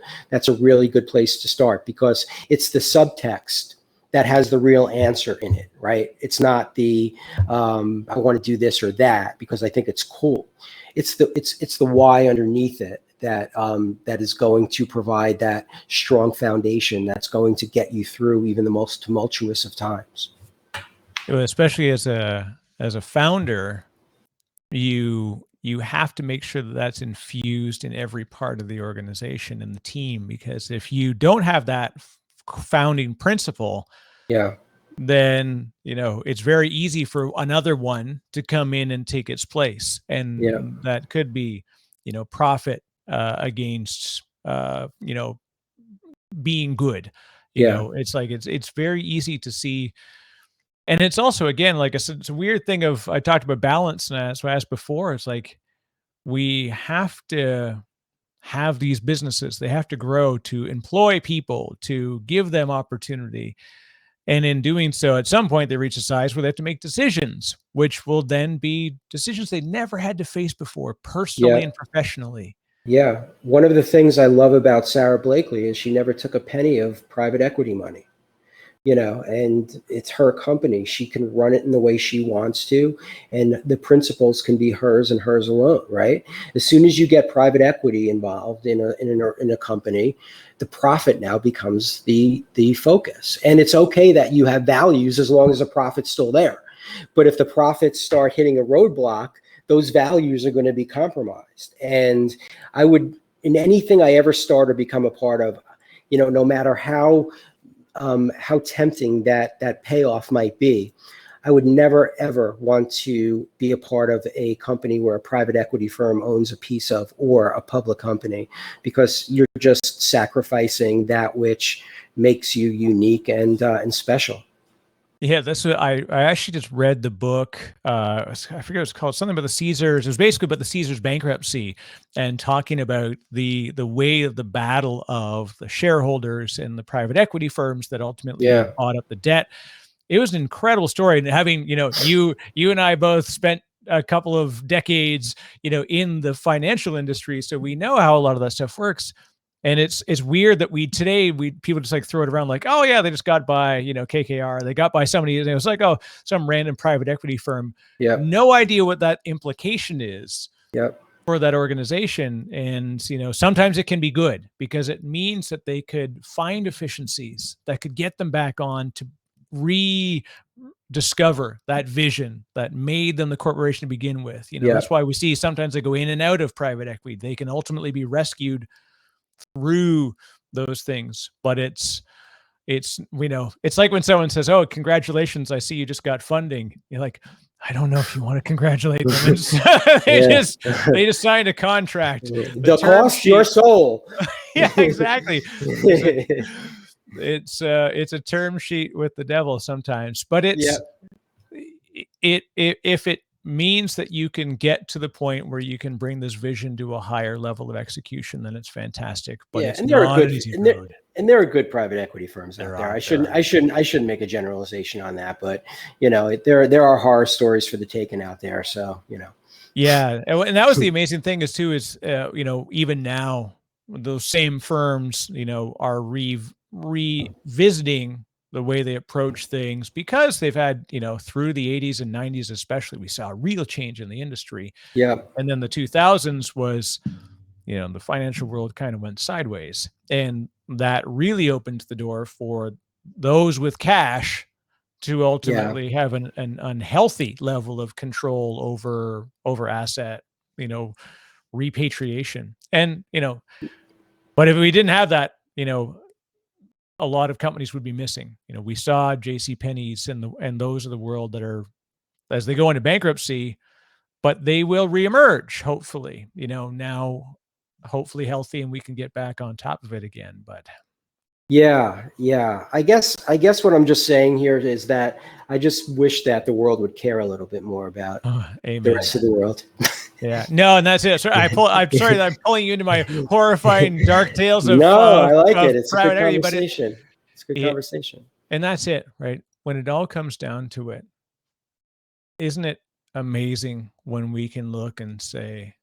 really good place to start, because it's the subtext that has the real answer in it, right? It's not the, I want to do this or that because I think it's cool. It's the why underneath it that that is going to provide that strong foundation that's going to get you through even the most tumultuous of times. Especially as a founder, you have to make sure that that's infused in every part of the organization and the team, because if you don't have that founding principle, Yeah. then it's very easy for another one to come in and take its place, Yeah. and that could be profit against being good. Yeah. It's like it's very easy to see. And it's also, again, like I said, it's a weird thing of, I talked about balance, and as I asked before, it's like we have to have these businesses, they have to grow to employ people, to give them opportunity. And in doing so, at some point, they reach a size where they have to make decisions, which will then be decisions they never had to face before, personally Yeah. and professionally. Yeah. One of the things I love about Sarah Blakely is she never took a penny of private equity money. and it's her company. She can run it in the way she wants to, and the principles can be hers and hers alone, right? As soon as you get private equity involved in a company, the profit now becomes the focus. And it's okay that you have values as long as the profit's still there. But if the profits start hitting a roadblock, those values are going to be compromised. And I would, in anything I ever start or become a part of, no matter how tempting that payoff might be, I would never, ever want to be a part of a company where a private equity firm owns a piece of, or a public company, because you're just sacrificing that which makes you unique and special. Yeah, that's what I actually just read the book. I forget what it's called, something about the Caesars. It was basically about the Caesars bankruptcy, and talking about the way of the battle of the shareholders and the private equity firms that ultimately bought up the debt. It was an incredible story. And having, you and I both spent a couple of decades, in the financial industry, so we know how a lot of that stuff works. And it's weird that people just like throw it around like, oh yeah, they just got by, KKR, they got by somebody, and it was like, oh, some random private equity firm. Yeah. No idea what that implication is. Yep. For that organization. And, sometimes it can be good because it means that they could find efficiencies that could get them back on to rediscover that vision that made them the corporation to begin with. That's why we see sometimes they go in and out of private equity. They can ultimately be rescued through those things. But it's like when someone says, oh, congratulations, I see you just got funding. You're like, I don't know if you want to congratulate them. They just signed a contract. They'll cost your soul. Yeah, exactly. It's a term sheet with the devil sometimes, but if it means that you can get to the point where you can bring this vision to a higher level of exexecution, then it's fantastic. But it's not an easy road. And there are good private equity firms out there. I shouldn't make a generalization on that, but there are horror stories for the taking out there. So Yeah, and that was the amazing thing is even now those same firms are revisiting the way they approach things, because they've had, through the 80s and 90s especially, we saw a real change in the industry. Yeah. And then the 2000s was, the financial world kind of went sideways. And that really opened the door for those with cash to ultimately have an unhealthy level of control over asset, repatriation. And, but if we didn't have that, a lot of companies would be missing. We saw JCPenney's and those of the world that are, as they go into bankruptcy, but they will reemerge, hopefully, now hopefully healthy, and we can get back on top of it again. But yeah. I guess what I'm just saying here is that I just wish that the world would care a little bit more about the rest of the world. Yeah, no, and that's it. Sorry, I'm sorry that I'm pulling you into my horrifying dark tales of I like it. It's a good conversation. It's a good conversation. And that's it, right? When it all comes down to it, isn't it amazing when we can look and say,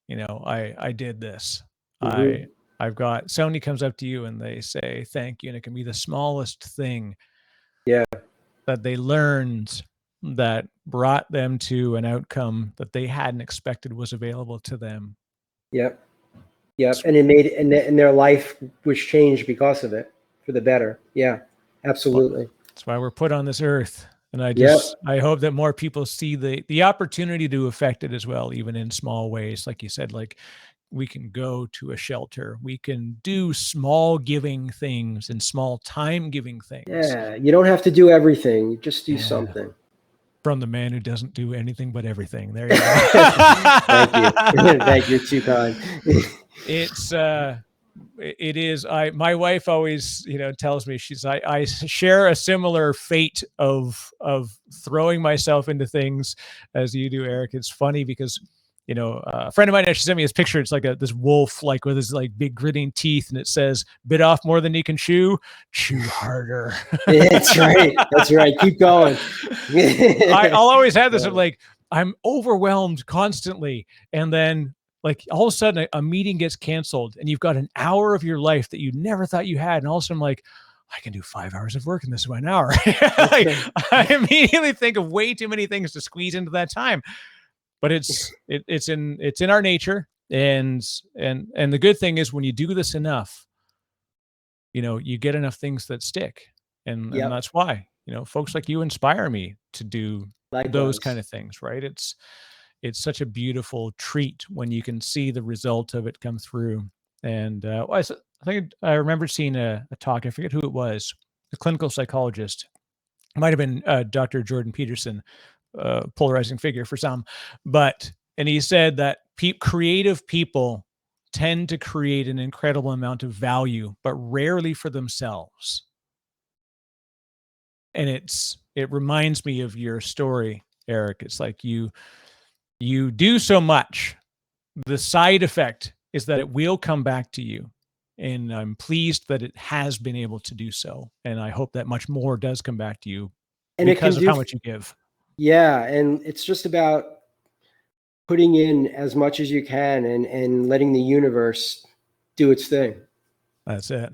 I did this. Mm-hmm. I've got, somebody comes up to you and they say thank you, and it can be the smallest thing that they learned that brought them to an outcome that they hadn't expected was available to them. Yep. And it made, and their life was changed because of it for the better. Yeah, absolutely. Well, that's why we're put on this earth. And I hope that more people see the opportunity to affect it as well, even in small ways. Like you said, like we can go to a shelter, we can do small giving things and small time giving things. Yeah. You don't have to do everything. You just do something. From the man who doesn't do anything but everything. There you go. Thank you. Thank you. Too kind. It is. My wife always, tells me, I share a similar fate of throwing myself into things as you do, Eric. It's funny because, a friend of mine actually sent me this picture. It's like this wolf, like with his like big gritting teeth, and it says, "Bit off more than you can chew harder." That's right. That's right. Keep going. I'll always have this of like, I'm overwhelmed constantly. And then like all of a sudden a meeting gets canceled and you've got an hour of your life that you never thought you had. And all of a sudden I'm like, I can do 5 hours of work in this 1 hour. I immediately think of way too many things to squeeze into that time. But it's in our nature, and the good thing is when you do this enough, you get enough things that stick, and Yep. that's why folks like you inspire me to do those kind Likewise. of things. Right? It's such a beautiful treat when you can see the result of it come through. And I think I remember seeing a talk. I forget who it was. A clinical psychologist. It might have been Dr. Jordan Peterson, polarizing figure for some, and he said that creative people tend to create an incredible amount of value, but rarely for themselves. And it reminds me of your story, Eric. It's like you do so much. The side effect is that it will come back to you. And I'm pleased that it has been able to do so. And I hope that much more does come back to you And it can because of do, how much you give. yeah. And it's just about putting in as much as you can and letting the universe do its thing. That's it.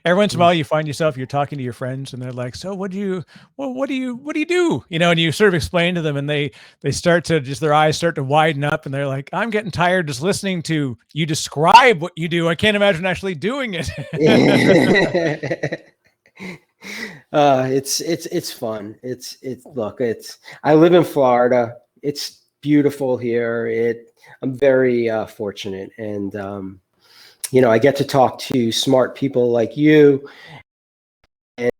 Every once in a while, you find yourself, you're talking to your friends, and they're like, "So, what do you do?" And you sort of explain to them, and they start to their eyes start to widen up, and they're like, "I'm getting tired just listening to you describe what you do. I can't imagine actually doing it." It's fun. Look, I live in Florida. It's beautiful here. I'm very fortunate, and I get to talk to smart people like you. And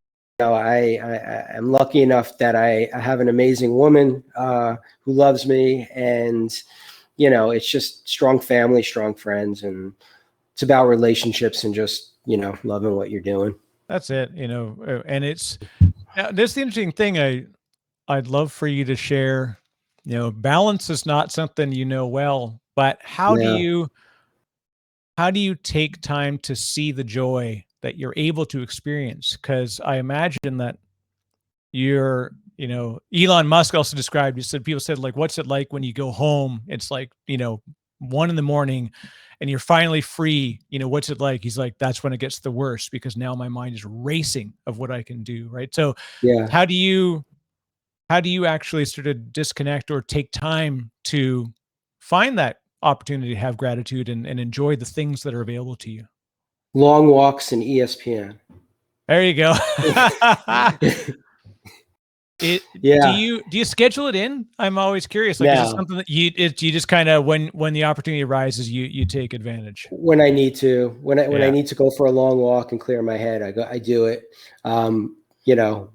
I'm lucky enough that I have an amazing woman who loves me, and it's just strong family, strong friends, and it's about relationships and just loving what you're doing. That's it. And it's this is the interesting thing. I'd love for you to share. Balance is not something well, but Yeah. how do you take time to see the joy that you're able to experience? Because I imagine that Elon Musk also described, people said, like, what's it like when you go home? It's like, 1 a.m. and you're finally free. What's it like? He's like, that's when it gets the worst because now my mind is racing of what I can do. Right. So Yeah. how do you actually sort of disconnect or take time to find that opportunity to have gratitude and enjoy the things that are available to you? Long walks and ESPN. There you go. Do Yeah. you schedule it in? I'm always curious. Like, is it Now, something that you just kind of when the opportunity arises, you take advantage? when I need to, when I Yeah. need to go for a long walk and clear my head, I do it.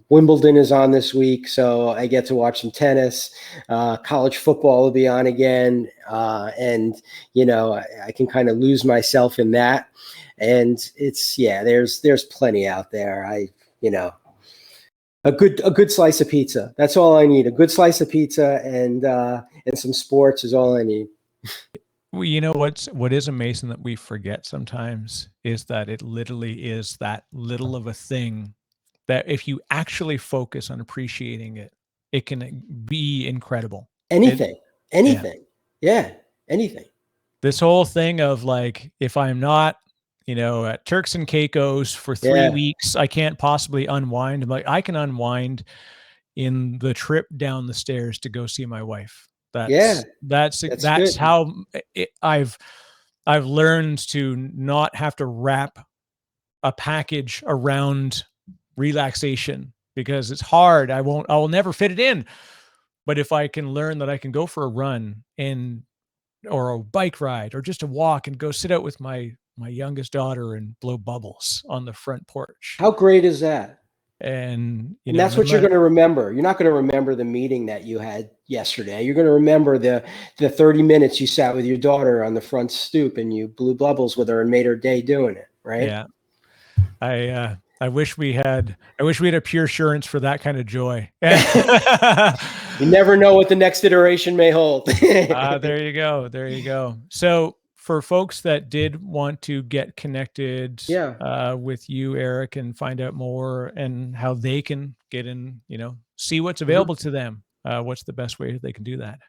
Wimbledon is on this week, so I get to watch some tennis. College football will be on again, and I can kind of lose myself in that. And there's plenty out there. A good slice of pizza. That's all I need. A good slice of pizza and some sports is all I need. Well, what is amazing that we forget sometimes is that it literally is that little of a thing that if you actually focus on appreciating it, it can be incredible. It, Anything, yeah. anything. Yeah, anything. This whole thing of like, if I'm not, at Turks and Caicos for 3 Yeah, weeks, I can't possibly unwind. I'm like, I can unwind in the trip down the stairs to go see my wife. yeah. That's That's good. how I've learned to not have to wrap a package around relaxation because it's hard. I will never fit it in. But if I can learn that I can go for a run or a bike ride or just a walk and go sit out with my youngest daughter and blow bubbles on the front porch. How great is that? And And that's no what you're matter going to remember. You're not going to remember the meeting that you had yesterday. You're going to remember the 30 minutes you sat with your daughter on the front stoop and you blew bubbles with her and made her day doing it, right? yeah, I wish we had a Puresurance for that kind of joy. You never know what the next iteration may hold. There you go. There you go. So for folks that did want to get connected Yeah. with you, Eric, and find out more and how they can get in, see what's Mhm. available to them, what's the best way they can do that?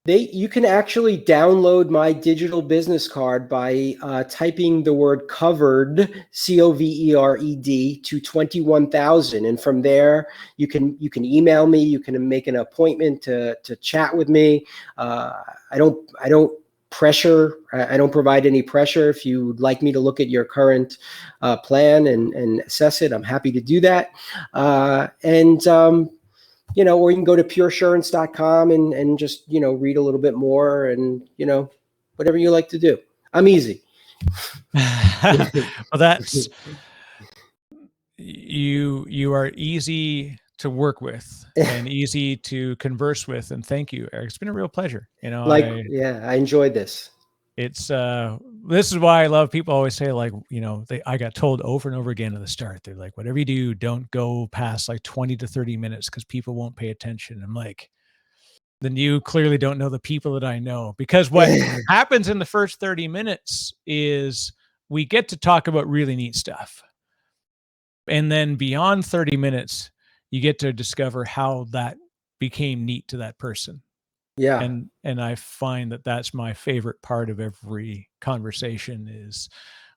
You can actually download my digital business card by typing the word covered, COVERED, to 21,000, and from there you can email me. You can make an appointment to chat with me. I don't pressure. I don't provide any pressure. If you'd like me to look at your current plan and assess it, I'm happy to do that. Or you can go to puresurance.com and just, read a little bit more and, whatever you like to do. I'm easy. Well, that's you are easy to work with and easy to converse with. And thank you, Eric. It's been a real pleasure. I enjoyed this. It's this is why I love people always say, like, I got told over and over again at the start, they're like, whatever you do, don't go past like 20 to 30 minutes because people won't pay attention. I'm like, then you clearly don't know the people that I know, because what happens in the first 30 minutes is we get to talk about really neat stuff. And then beyond 30 minutes, you get to discover how that became neat to that person. Yeah. And I find that that's my favorite part of every conversation, is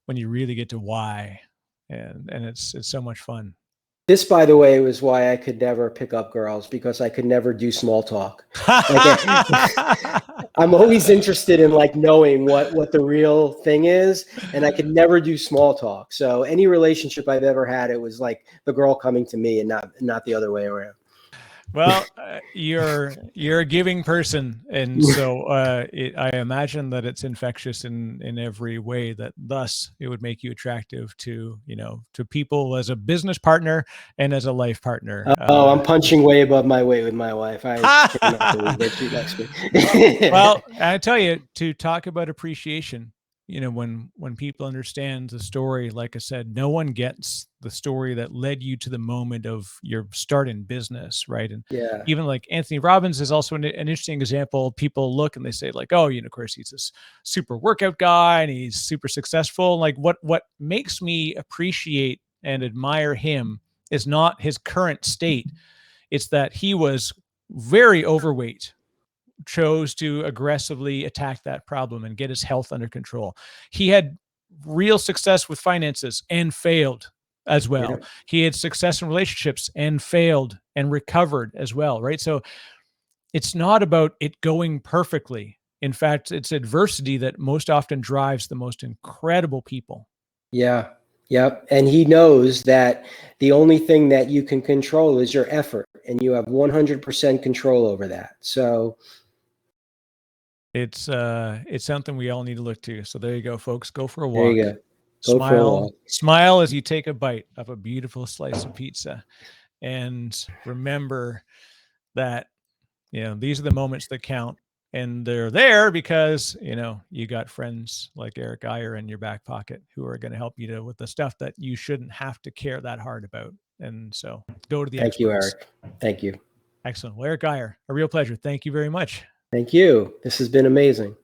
when you really get to why, and it's so much fun. This, by the way, was why I could never pick up girls, because I could never do small talk. I'm always interested in knowing what the real thing is, and I could never do small talk. So any relationship I've ever had, it was like the girl coming to me and not the other way around. Well, you're a giving person, and so I imagine that it's infectious in every way. That thus it would make you attractive to people as a business partner and as a life partner. I'm punching way above my weight with my wife. I cannot believe that she likes me. Well, I tell you, to talk about appreciation, when people understand the story, like I said, no one gets the story that led you to the moment of your start in business, right? And yeah, even like Anthony Robbins is also an interesting example. People look and they say like, oh, of course he's this super workout guy and he's super successful. Like what makes me appreciate and admire him is not his current state. It's that he was very overweight, chose to aggressively attack that problem and get his health under control. He had real success with finances and failed as well. Yeah. He had success in relationships and failed and recovered as well, right? So it's not about it going perfectly. In fact, it's adversity that most often drives the most incredible people. Yeah. Yep. And he knows that the only thing that you can control is your effort, and you have 100% control over that. So it's something we all need to look to. So there you go, folks. Go for a walk. There you go. Smile as you take a bite of a beautiful slice of pizza, and remember that these are the moments that count, and they're there because you got friends like Eric Geier in your back pocket who are going to help you with the stuff that you shouldn't have to care that hard about. And so go to the experts. Thank you, Eric. Thank you. Excellent. Well, Eric Geier, a real pleasure. Thank you very much. Thank you. This has been amazing.